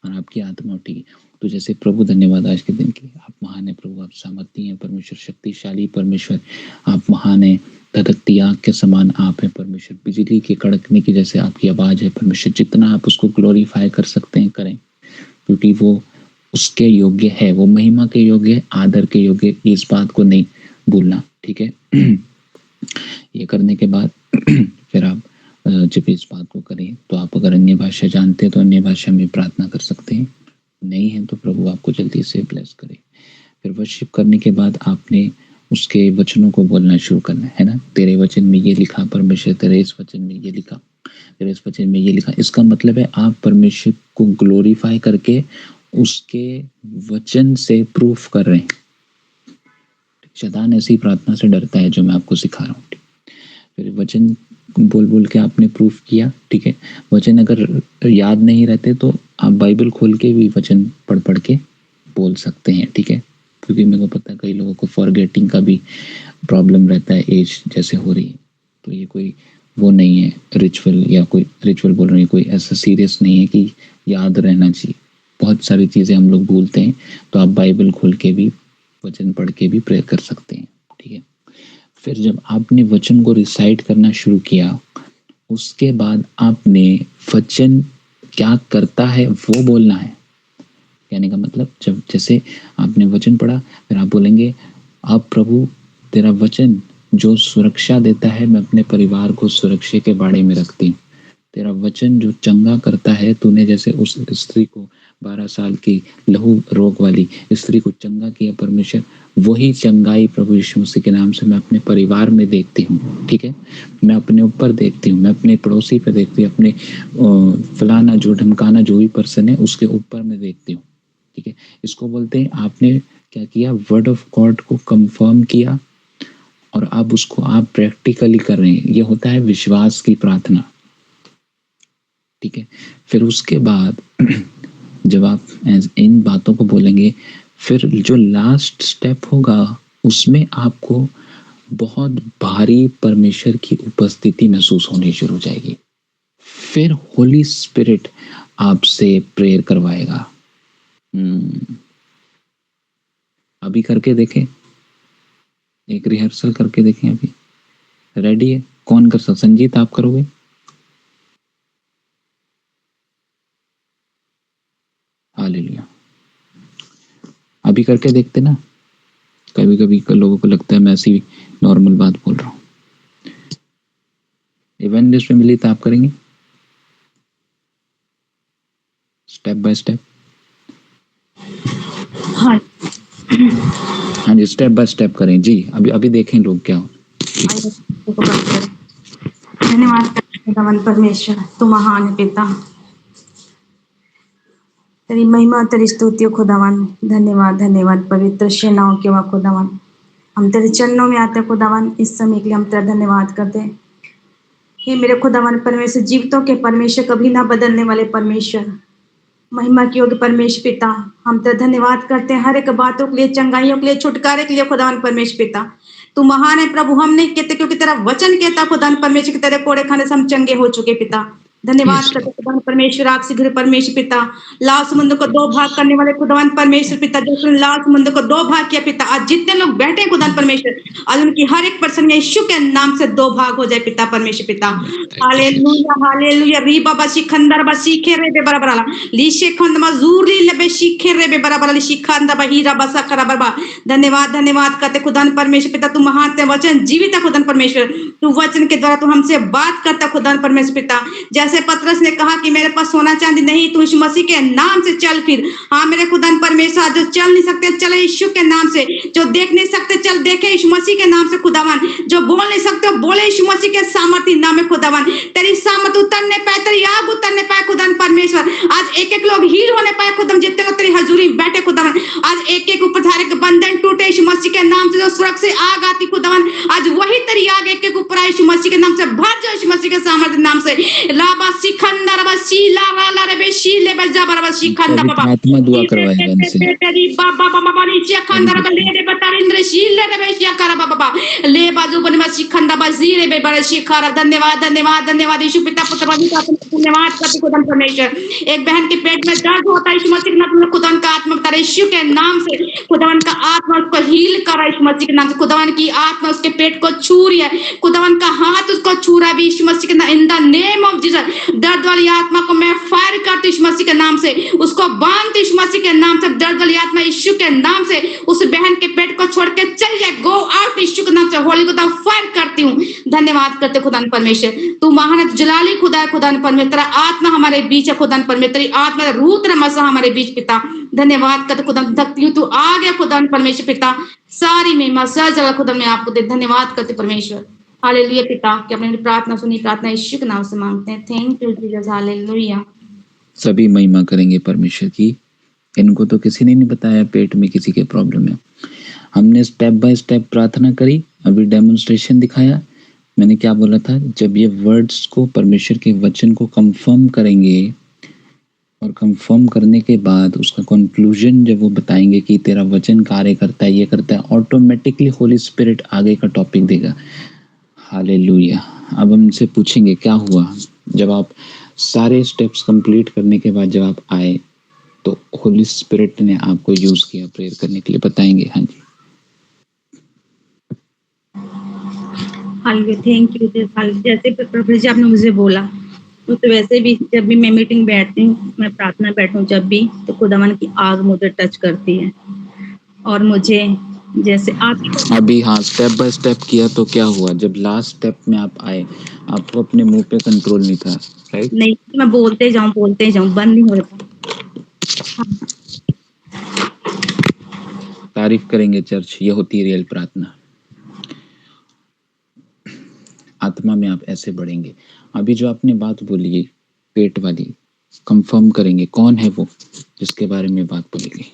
S6: और आपकी आत्मा उठेगी। तो जैसे प्रभु धन्यवाद आज के दिन के लिए, आप महान है प्रभु, आप सामर्थी हैं परमेश्वर, शक्तिशाली परमेश्वर, आप महान है, धधकती आग के समान आप हैं परमेश्वर, बिजली के कड़कने की जैसे आपकी आवाज है परमेश्वर। जितना आप उसको ग्लोरीफाई कर सकते हैं करें, क्योंकि वो उसके योग्य है, वो महिमा के योग्य है, आदर के योग्य है, इस बात को नहीं भूलना, ठीक है। ये करने के बाद फिर आप जब इस बात को करें तो आप अगर अन्य भाषा जानते हैं तो अन्य भाषा में प्रार्थना कर सकते हैं, नहीं है तो प्रभु आपको जल्दी से ब्लेस करे। फिर वर्शिप करने के बाद आपने उसके वचनों को बोलना शुरू करना है ना। तेरे वचन में ये लिखा परमेश्वर, तेरे इस वचन में ये लिखा, तेरे इस वचन में ये लिखा। इसका मतलब है आप परमेश्वर को ग्लोरीफाई करके उसके वचन से प्रूफ कर रहे हैं। शैतान ऐसी प्रार्थना से डरता है जो मैं आपको सिखा रहा हूँ। फिर वचन बोल बोल के आपने प्रूफ किया, ठीक है। वचन अगर याद नहीं रहते तो आप बाइबल खोल के भी वचन पढ़ पढ़ के बोल सकते हैं, ठीक है। क्योंकि मेरे को पता है कई लोगों को फॉरगेटिंग का भी प्रॉब्लम रहता है, एज जैसे हो रही है, तो ये कोई वो नहीं है रिचुअल, या कोई रिचुअल बोल रहे हैं, कोई ऐसा सीरियस नहीं है कि याद रहना चाहिए। बहुत सारी चीज़ें हम लोग भूलते हैं, तो आप बाइबल खोल के भी वचन पढ़ के भी प्रेयर कर सकते हैं, ठीक है। फिर जब आपने वचन को रिसाइट करना शुरू किया, उसके बाद आपने वचन क्या करता है वो बोलना है। कहने का मतलब जब जैसे आपने वचन पढ़ा, फिर आप बोलेंगे, अब प्रभु तेरा वचन जो सुरक्षा देता है, मैं अपने परिवार को सुरक्षा के बाड़े में रखती हूँ। तेरा वचन जो चंगा करता है, तूने जैसे उस स्त्री को 12 साल की लहू रोग वाली स्त्री को चंगा किया परमेश्वर, वही चंगाई प्रभु यीशु मसीह के नाम से मैं अपने परिवार में देखती हूँ, ठीक है। मैं अपने ऊपर देखती हूँ, मैं अपने पड़ोसी पे देखती हूँ, अपने फलाना जो ढमकाना जो भी पर्सन है उसके ऊपर मैं देखती हूँ, ठीक है। इसको बोलते हैं आपने क्या किया, वर्ड ऑफ गॉड को कंफर्म किया और अब उसको आप प्रैक्टिकली कर रहे हैं। ये होता है विश्वास की प्रार्थना, ठीक है। फिर उसके बाद जब आप इन बातों को बोलेंगे, फिर जो लास्ट स्टेप होगा उसमें आपको बहुत भारी परमेश्वर की उपस्थिति महसूस होनी शुरू हो जाएगी। फिर होली स्पिरिट आपसे प्रेयर करवाएगा। अभी करके देखें, एक रिहर्सल करके देखें। अभी रेडी है? कौन कर सकता? संजीत आप करोगे? हालेलुया। अभी करके देखते ना। कभी कभी लोगों को लगता है मैं ऐसी नॉर्मल बात बोल रहा हूँ। इवेंट लिस्ट में मिली तो आप करेंगे स्टेप बाय स्टेप?
S1: हाँ
S6: हाँ जी, स्टेप बाय स्टेप करें जी। अभी देखें लोग क्या हो।
S1: धन्यवाद खुदावन परमेश्वर, तू महान है पिता, तेरी महिमा तेरी स्तुति खुदावन। धन्यवाद धन्यवाद पवित्र सेनाओं के वह खुदावन, हम तेरे चरणों में आते खुदावन। इस समय के लिए हम तेरा धन्यवाद करते हैं। हे मेरे खुदावन परमेश्वर, जीवितों के परमेश्वर, कभी ना बदलने वाले परमेश्वर, महिमा की योग्य परमेश्वर पिता, हम तेरा धन्यवाद करते हैं हर एक बातों के लिए, चंगाइयों के लिए, छुटकारे के लिए खुदावन परमेश्वर पिता। तू महान है प्रभु, हम नहीं कहते क्योंकि तेरा वचन कहता खुदावन परमेश्वर, तेरे कोड़े खाने से हम चंगे हो चुके पिता। धन्यवाद करते खुदावन परमेश्वर, आग से घिरे परमेश्वर पिता, लाल समुद्र को 2 भाग करने वाले खुदावन परमेश्वर पिता, जो लाल समुद्र को 2 भाग किया पिता। आज जितने लोग बैठे खुदावन परमेश्वर, आज उनकी हर एक पर्सन में यीशु के नाम से 2 भाग हो जाए पिता परमेश्वर पिता। Hallelujah hallelujah. री बाबा शिखंदर बसीखे रे बे बराबर लीशे खंड मजूरी लेबे शिखे रे बे बराबर शिखंद बहीरा बसा करा बरबा। धन्यवाद धन्यवाद करते खुदावन परमेश्वर पिता, तू महान वचन जीवित है खुदावन परमेश्वर। तू वचन के द्वारा तू हमसे बात करता खुदावन परमेश्वर पिता। जैसे जैसे पतरस ने कहा कि मेरे पास सोना चांदी नहीं, तू यीशु मसीह के नाम से चल फिर। हाँ मेरे खुदा परमेश्वर, जो चल नहीं सकते चले यीशु के नाम से, जो देख नहीं सकते चल देखे यीशु मसीह के नाम से खुदावन, जो बोल नहीं सकते बोले यीशु मसीह के सामर्थ्य नाम में खुदावन। तेरी सामर्थ उतरने पाए, तेरी आग उतरने पाए खुदा परमेश्वर। आज एक एक लोग हील होने पाए खुदा, जितने लोग तेरी हजूरी में बैठे खुदावन, आज एक एक ऊपर धारे के बंधन टूटे यीशु मसीह के नाम से। जो स्वर्ग से आग आती खुदावन, आज वही तेरी आग एक एक ऊपर आए यीशु मसीह के नाम से। भर जाओ यीशु मसीह के सामर्थ्य नाम से। लाबा सिखंदर बसी लावा ला रे बेशी ले बजा बरबा सिखंदर बाबा
S6: आत्मा दुआ करवाएगा इनसे।
S1: तेरी बाबा बाबा नीचे खंदर बले रे बतारिंद्र शील रे बेशिया कर बाबा ले बाजू बन मसी खंदा बजी रे बे बड़ा शिखर। धन्यवाद धन्यवाद धन्यवाद यीशु पिता पुत्र पवित्र आत्मा, धन्यवाद करते खुदा परमेश्वर। एक बहन के पेट में दर्द होता है यीशु मसीह के नाम में, खुदा का आत्मा बता यीशु के नाम से। खुदावन का आत्मा उसको हील कर यीशु मसीह के नाम से। खुदावन की आत्मा उसके पेट को छू रही है, खुदावन का हाथ उसको छू रहा है भी यीशु मसीह के नाम, in the name of Jesus. दर्द वाली आत्मा को मैं फायर करती यीशु मसीह के नाम से, उसको बांधती यीशु मसीह के नाम से। दर्द वाली आत्मा यीशु के नाम से उस बहन के पेट को छोड़ के चल जाए, गो आउट यीशु के नाम से। होली खुदा फायर करती हूँ। धन्यवाद करते खुदा परमेश्वर, तू महान है, जलाली खुदा है खुदा परमेश्वर। तेरा आत्मा हमारे बीच है खुदा परमेश्वर, तेरी आत्मा रूह तेरा मसा हमारे बीच पिता। धन्यवाद करते खुदा, धकती तू आ गया खुदा परमेश्वर पिता। सारी महिमा सर जगह खुदा मैं आपको दे। धन्यवाद करते परमेश्वर। हालेलुया पिता कि आपने प्रार्थना सुनी, प्रार्थना यीशु के नाम से मांगते हैं। Thank you Jesus. हालेलुया।
S6: सभी महिमा करेंगे परमेश्वर की। इनको तो किसी ने नहीं बताया पेट में किसी के प्रॉब्लम है। हमने स्टेप बाय स्टेप प्रार्थना करी, अभी डेमोन्स्ट्रेशन दिखाया। मैंने क्या बोला था, जब ये वर्ड्स को, परमेश्वर के वचन को कंफर्म करेंगे और कंफर्म करने के बाद उसका कंक्लूजन जब वो बताएंगे कि तेरा वचन कार्य करता है, ये करता है, ऑटोमेटिकली होली स्पिरिट आगे का टॉपिक देगा। हालेलुया। अब हमसे पूछेंगे क्या हुआ जब आप सारे स्टेप्स कंप्लीट करने के बाद जब आप आए तो होली स्पिरिट ने आपको यूज किया प्रेयर करने के लिए, बताएंगे। हाँ जी।
S1: हालेलुया। Thank you Jesus. जैसे प्रभु जी आपने मुझे बोला तो वैसे भी जब भी मैं मीटिंग बैठती हूँ, मैं प्रार्थना बैठूं जब भी, तो खुदावन की आग मुझे टच करती है और मुझे जैसे आप
S6: अभी हाँ स्टेप बाय स्टेप किया तो क्या हुआ, जब लास्ट स्टेप में आप आए आपको अपने मुंह पे कंट्रोल नहीं था, राइट?
S1: नहीं, मैं बोलते जाऊं बंद नहीं हो रहा।
S6: तारीफ करेंगे चर्च, ये होती है रियल प्रार्थना। आत्मा में आप ऐसे बढ़ेंगे। अभी जो आपने बात बोली पेट वाली, कंफर्म करेंगे कौन है वो जिसके बारे में बात बोलेगी।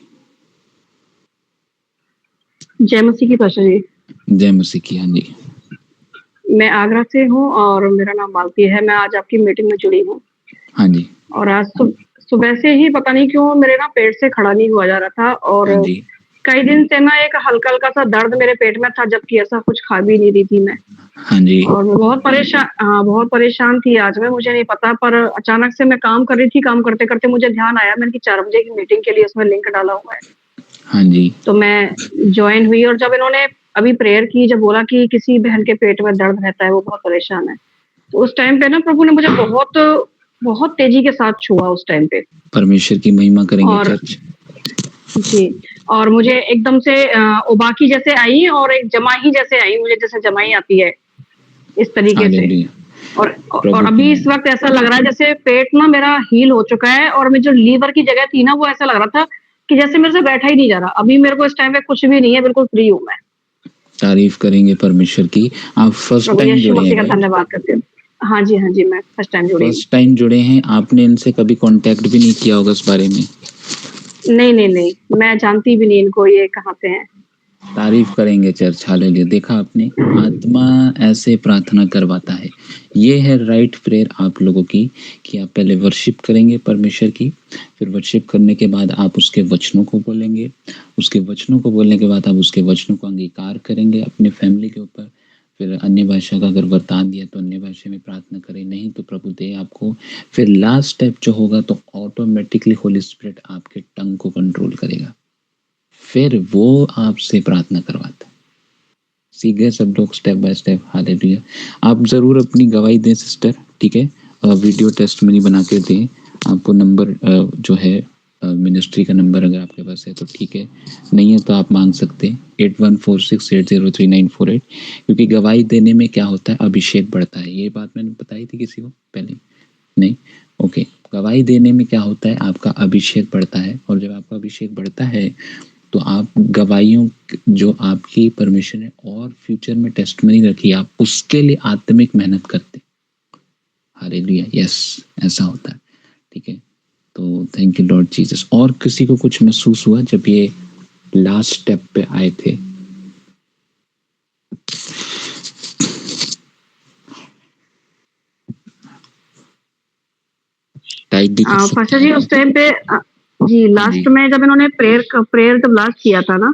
S3: जय मसीह की पाशा जी।
S6: जय मसीह की। हाँ जी।
S3: मैं आगरा से हूँ और मेरा नाम मालती है। मैं आज आपकी मीटिंग में जुड़ी हूँ।
S6: हाँ जी।
S3: और आज सुबह से ही पता नहीं क्यों मेरे ना पेट से खड़ा नहीं हुआ जा रहा था और
S6: हाँ जी।
S3: कई दिन से ना एक हल्का हल्का सा दर्द मेरे पेट में था, जबकि ऐसा कुछ खा भी नहीं रही थी मैं।
S6: हाँ जी।
S3: और मैं बहुत परेशान थी आज मैं, मुझे नहीं पता, पर अचानक से मैं काम कर रही थी, काम करते करते मुझे ध्यान आया मैंने कि 4 बजे की मीटिंग के लिए उसमें लिंक डाला हुआ है।
S6: हाँ जी।
S3: तो मैं ज्वाइन हुई और जब इन्होंने अभी प्रेयर की, जब बोला कि किसी बहन के पेट में दर्द रहता है, वो बहुत परेशान है, तो उस टाइम पे ना प्रभु ने मुझे बहुत तेजी के साथ छुआ उस टाइम पे।
S6: परमेश्वर की महिमा करेंगे चर्च
S3: जी। और मुझे एकदम से उबाकी जैसे आई और एक जमाही जैसे आई, मुझे जैसे जमाई आती है इस तरीके से। और अभी इस वक्त ऐसा लग रहा है जैसे पेट ना मेरा हील हो चुका है और मैं जो लीवर की जगह थी ना, वो ऐसा लग रहा था कि जैसे मेरे से बैठा ही नहीं जा रहा। अभी मेरे को इस टाइम पे कुछ भी नहीं है, बिल्कुल फ्री हूँ मैं।
S6: तारीफ करेंगे परमेश्वर की। आप फर्स्ट टाइम जुड़े हैं?
S3: धन्यवाद करते हैं। हाँ जी, मैं फर्स्ट टाइम जुड़े
S6: हैं। आपने इनसे कभी कांटेक्ट भी नहीं किया होगा इस बारे में?
S3: नहीं, मैं जानती भी नहीं इनको, ये कहाँ से हैं।
S6: तारीफ करेंगे चर्च। हालेलुया। देखा आपने, आत्मा ऐसे प्रार्थना करवाता है। ये है राइट प्रेयर आप लोगों की कि आप पहले वर्शिप करेंगे परमेश्वर की, फिर वर्शिप करने के बाद आप उसके वचनों को बोलेंगे, उसके वचनों को बोलने के बाद आप उसके वचनों को अंगीकार करेंगे अपने फैमिली के ऊपर। फिर अन्य भाषा का अगर वरदान दिया तो अन्य भाषा में प्रार्थना करें, नहीं तो प्रभु दे आपको। फिर लास्ट स्टेप जो होगा तो ऑटोमेटिकली होली स्पिरिट आपके टंग को कंट्रोल करेगा, फिर वो आपसे प्रार्थना करवाता। सीख गए सब लोग स्टेप बाय स्टेप। हालेलुया। आप जरूर अपनी गवाही दें सिस्टर, ठीक है? वीडियो टेस्टमनी बना के दें। आपको नंबर जो है मिनिस्ट्री का नंबर अगर आपके पास है तो ठीक है, नहीं है तो आप मांग सकते हैं 8146803948। क्योंकि गवाही देने में क्या होता है, अभिषेक बढ़ता है। ये बात मैंने बताई थी किसी को पहले, नहीं, ओके। गवाही देने में क्या होता है, आपका अभिषेक बढ़ता है, और जब आपका अभिषेक बढ़ता है तो आप गवाहियों जो आपकी परमिशन है और फ्यूचर में टेस्टमनी रखी, आप उसके लिए आत्मिक मेहनत करते। हालेलुया, यस, ऐसा होता है, ठीक है। तो थैंक यू लॉर्ड जीसस। और किसी को कुछ महसूस हुआ जब ये लास्ट स्टेप पे आए थे? टाइप भी कर सकते
S3: पास्टर जी
S6: हैं।
S3: उस टाइम पे जी लास्ट में जब इन्होंने प्रेयर जब लास्ट किया था ना,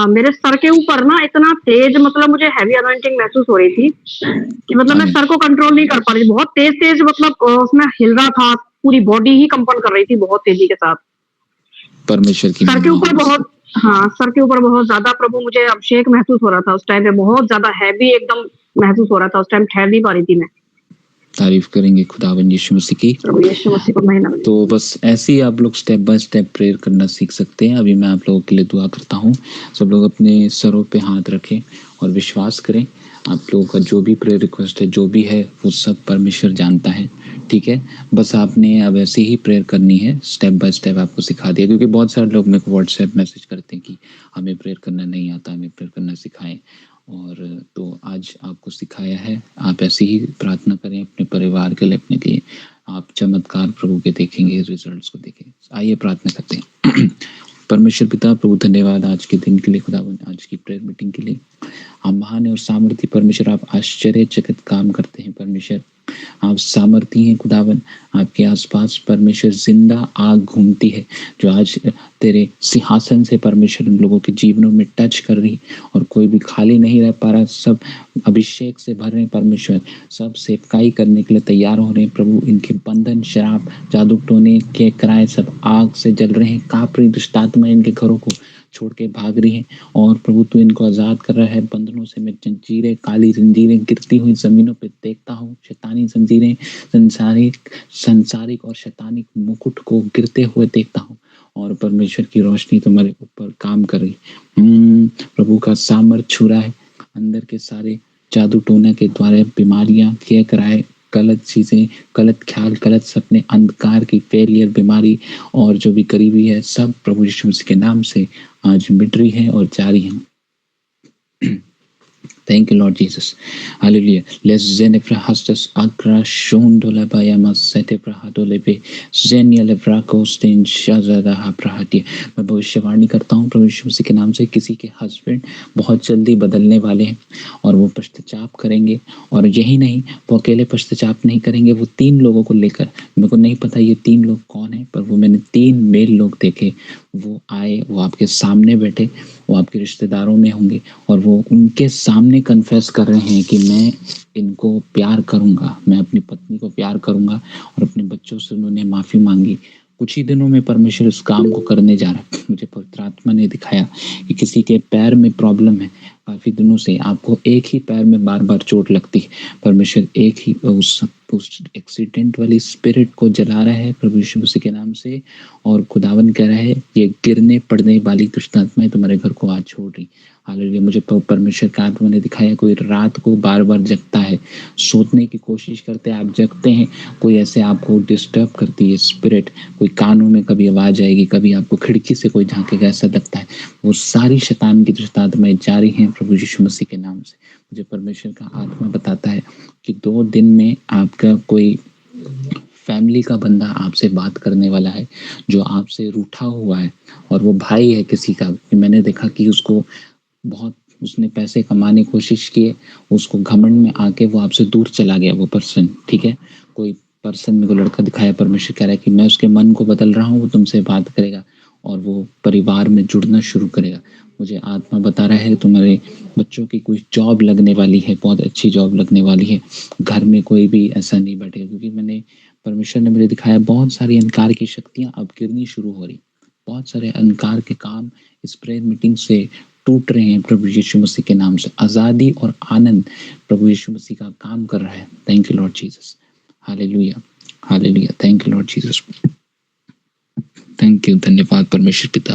S3: मेरे सर के ऊपर ना इतना तेज, मतलब मुझे हैवी अनॉइंटिंग महसूस हो रही थी कि मतलब मैं सर को कंट्रोल नहीं कर पा रही थी, बहुत तेज तेज, मतलब उसमें हिल रहा था, पूरी बॉडी ही कंपन कर रही थी बहुत तेजी के साथ।
S6: परमेश्वर की
S3: सर के ऊपर बहुत, हाँ सर के ऊपर बहुत ज्यादा प्रभु मुझे अभिषेक महसूस हो रहा था उस टाइम पे, बहुत ज्यादा हैवी एकदम महसूस हो रहा था उस टाइम, ठहर नहीं पा रही थी मैं।
S6: तारीफ करेंगे खुदावंद यीशु मसीह की।
S3: यीशु मसीह को महिमा।
S6: तो बस ऐसे ही आप लोग स्टेप बाय स्टेप प्रेयर करना सीख सकते हैं। अभी मैं आप लोगों के लिए दुआ करता हूँ। सब लोग अपने सरों पे हाथ रखें और विश्वास करें, आप लोगों का जो भी प्रेयर रिक्वेस्ट है, जो भी है, वो सब परमेश्वर जानता है, ठीक है। बस आपने अब ऐसे ही प्रेयर करनी है, स्टेप बाय स्टेप आपको सिखा दिया। क्योंकि बहुत सारे लोग मेरे को व्हाट्सएप मैसेज करते हैं कि हमें प्रेयर करना नहीं आता, हमें प्रेयर करना सिखाएं। और तो आज आपको सिखाया है, आप ऐसे ही प्रार्थना करें अपने परिवार के लिए, अपने लिए। आप चमत्कार प्रभु के देखेंगे, रिजल्ट्स को देखेंगे। आइए प्रार्थना करते हैं। परमेश्वर पिता प्रभु, धन्यवाद आज के दिन के लिए खुदावन, आज की प्रेयर मीटिंग के लिए। आप महान और सामर्थी परमेश्वर, आप आश्चर्यचकित काम करते हैं परमेश्वर, आप सामर्थी हैं खुदावन। आपके आसपास परमेश्वर जिंदा आग घूमती है, जो आज तेरे सिंहासन से परमेश्वर उन लोगों के जीवनों में टच कर रही, और कोई भी खाली नहीं रह पा रहा, सब अभिषेक से भर रहे हैं परमेश्वर, सब सेवकाई करने के लिए तैयार हो रहे हैं प्रभु। इनके बंधन, शराब, जादू टोने के कराए सब आग से जल रहे हैं, कांप रही दुष्ट आत्मा इनके घरों को छोड़ के भाग रही है। और प्रभु तू इनको आजाद कर रहा है बंधनों से। मैं जंजीरें, काली जंजीरें गिरती हुई जमीनों पे देखता हूँ, शैतानी जंजीरें, संसारिक और शैतानिक मुकुट को गिरते हुए देखता हूँ, और परमेश्वर की रोशनी तुम्हारे ऊपर काम कर रही। प्रभु का सामर्थ छू रहा है, अंदर के सारे जादू टोना के द्वारा बीमारियां, किए कराए, गलत चीजें, गलत ख्याल, गलत सपने, अंधकार की फेलियर, बीमारी और जो भी करीबी है, सब प्रभु यीशु मसीह के नाम से आज मिट रही है और जारी है। Thank you, Lord Jesus. Hallelujah. Les zeneprahastas agra shondola bayama sete prahadolebe zeniale vrakosten shazadaha prahatia। मैं भविष्यवाणी करता हूँ प्रभु यीशु मसीह के नाम से, किसी के हस्बैंड बहुत जल्दी बदलने वाले हैं और वो पश्चाताप करेंगे। और यही नहीं, वो अकेले पश्चाताप नहीं करेंगे, वो 3 लोगों को लेकर, मेरे को नहीं पता ये 3 लोग कौन है, पर वो मैंने 3 मेल लोग देखे, वो आए, वो आपके सामने बैठे, वो आपके रिश्तेदारों में होंगे, और वो उनके सामने कन्फेस कर रहे हैं कि मैं इनको प्यार करूंगा, मैं अपनी पत्नी को प्यार करूंगा, और अपने बच्चों से उन्होंने माफ़ी मांगी। कुछ ही दिनों में परमेश्वर उस काम को करने जा रहा है। मुझे पवित्र आत्मा ने दिखाया कि किसी के पैर में प्रॉब्लम है, काफ़ी दिनों से आपको एक ही पैर में बार बार चोट लगती है। परमेश्वर एक ही उस एक्सीडेंट वाली स्पिरिट को जला रहा है प्रभु यीशु मसीह के नाम से, और खुदावन कह रहा है ये गिरने पड़ने वाली दुष्ट आत्माएं तुम्हारे घर को आज छोड़ रही। हालेलुया। मुझे परमेश्वर का आत्मा ने दिखाया, कोई रात को बार बार जगता है, सोने की कोशिश करते हैं, आप जगते हैं, कोई ऐसे आपको डिस्टर्ब करती है स्पिरिट, कोई कानों में कभी आवाज आएगी, कभी आपको खिड़की से कोई झांकेगा, ऐसा लगता है। वो सारी शैतान की दुष्ट आत्माएं जारी हैं प्रभु यीशु मसीह के नाम से। मुझे परमेश्वर का आत्मा बताता है कि 2 दिन में आपका कोई फैमिली का बंदा आपसे बात करने वाला है, जो आपसे रूठा हुआ है, और वो भाई है किसी का। मैंने देखा कि उसको बहुत, उसने पैसे कमाने की कोशिश किए, उसको घमंड में आके वो आपसे दूर चला गया वो पर्सन, ठीक है। कोई पर्सन मेरे को लड़का दिखाया, परमेश्वर कह रहा है कि मैं उसके मन को बदल रहा हूँ, वो तुमसे बात करेगा और वो परिवार में जुड़ना शुरू करेगा। मुझे आत्मा बता रहा है तुम्हारे बच्चों की कोई जॉब लगने वाली है, बहुत अच्छी जॉब लगने वाली है, घर में कोई भी ऐसा नहीं बैठेगा। क्योंकि मैंने, परमेश्वर ने मुझे दिखाया बहुत सारी अंधकार की शक्तियां अब गिरनी शुरू हो रही, बहुत सारे अंधकार के काम इस प्रेयर मीटिंग से टूट रहे हैं प्रभु यीशु मसीह के नाम से। आजादी और आनंद प्रभु यीशु मसीह का काम कर रहा है। Thank you Lord Jesus. Hallelujah, hallelujah. Thank you Lord Jesus. Thank you, धन्यवाद परमेश्वर पिता।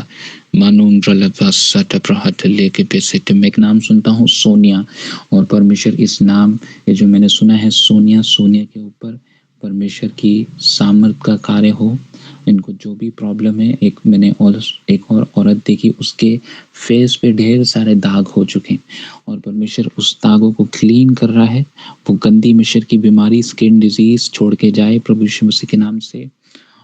S6: मैं एक नाम सुनता हूँ सोनिया, और परमेश्वर इस नाम, ये जो मैंने सुना है सोनिया, सोनिया के ऊपर परमेश्वर की सामर्थ का कार्य हो। इनको जो भी प्रॉब्लम है, एक और औरत देखी, उसके फेस पे ढेर सारे दाग हो चुके हैं और परमेश्वर उस दागों को क्लीन कर रहा है। वो गंदी मिश्र की बीमारी, स्किन डिजीज छोड़ के जाए प्रभु यीशु मसीह के नाम से।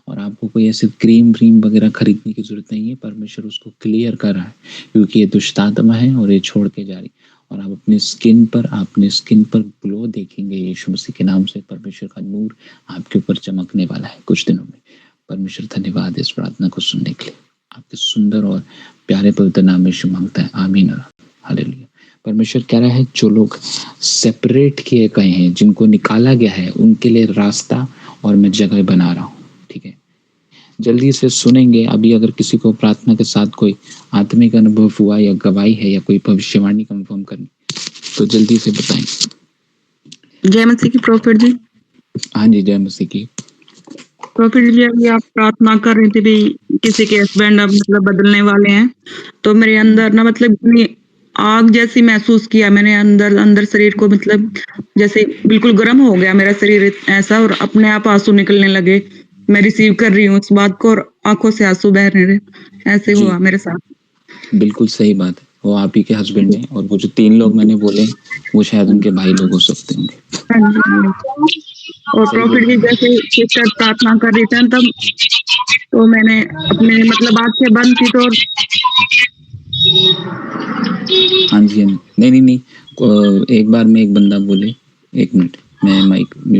S6: और आपको कोई ऐसे क्रीम वगैरह खरीदने की जरूरत नहीं है, परमेश्वर उसको क्लियर कर रहा है क्योंकि ये दुष्ट आत्मा है और ये छोड़ के जा रही। और आप अपने स्किन पर ग्लो देखेंगे यीशु मसीह के नाम से। परमेश्वर का नूर आपके ऊपर चमकने वाला है कुछ दिनों में। परमेश्वर धन्यवाद इस प्रार्थना को सुनने के लिए। आपके सुंदर और प्यारे पवित्र नाम में यीशु मांगता है, आमीन और हालेलुया। परमेश्वर कह रहा है जो लोग सेपरेट किए गए हैं, जिनको निकाला गया है, उनके लिए रास्ता और मैं जगह बना रहा हूँ। ठीक है, जल्दी से सुनेंगे। अभी अगर किसी को प्रार्थना के साथ कोई आत्मिक अनुभव हुआ या गवाही है या कोई भविष्यवाणी कंफर्म करनी, तो जल्दी से बताएं।
S8: जय मसीह की प्रॉफिट जी।
S6: हाँ जी, जय मसीह की।
S8: प्रॉफिट जी, अभी आप प्रार्थना कर रहे थे भी किसी के हस्बैंड अब मतलब बदलने वाले हैं, तो मेरे अंदर ना मतलब इतनी आग जैसी महसूस किया मैंने अंदर शरीर को, मतलब जैसे बिल्कुल गर्म हो गया मेरा शरीर ऐसा, और अपने आप आंसू निकलने लगे। मैं रिसीव कर रही हूँ उस बात को और आंखों से आंसू बह रहे, ऐसे हुआ मेरे साथ।
S6: बिल्कुल सही बात है, वो आप ही के हस्बैंड हैं और वो जो 3 लोग मैंने बोले वो शायद उनके भाई लोग हो सकते होंगे।
S8: और प्रॉफिट जी जैसे सिस्टर प्रार्थना कर रही थी तब तो मैंने अपने मतलब आंखें बंद की तो
S6: हाँ जी, नहीं, एक बार में एक बंदा बोले, 1 मिनट मैं माइक म्यूट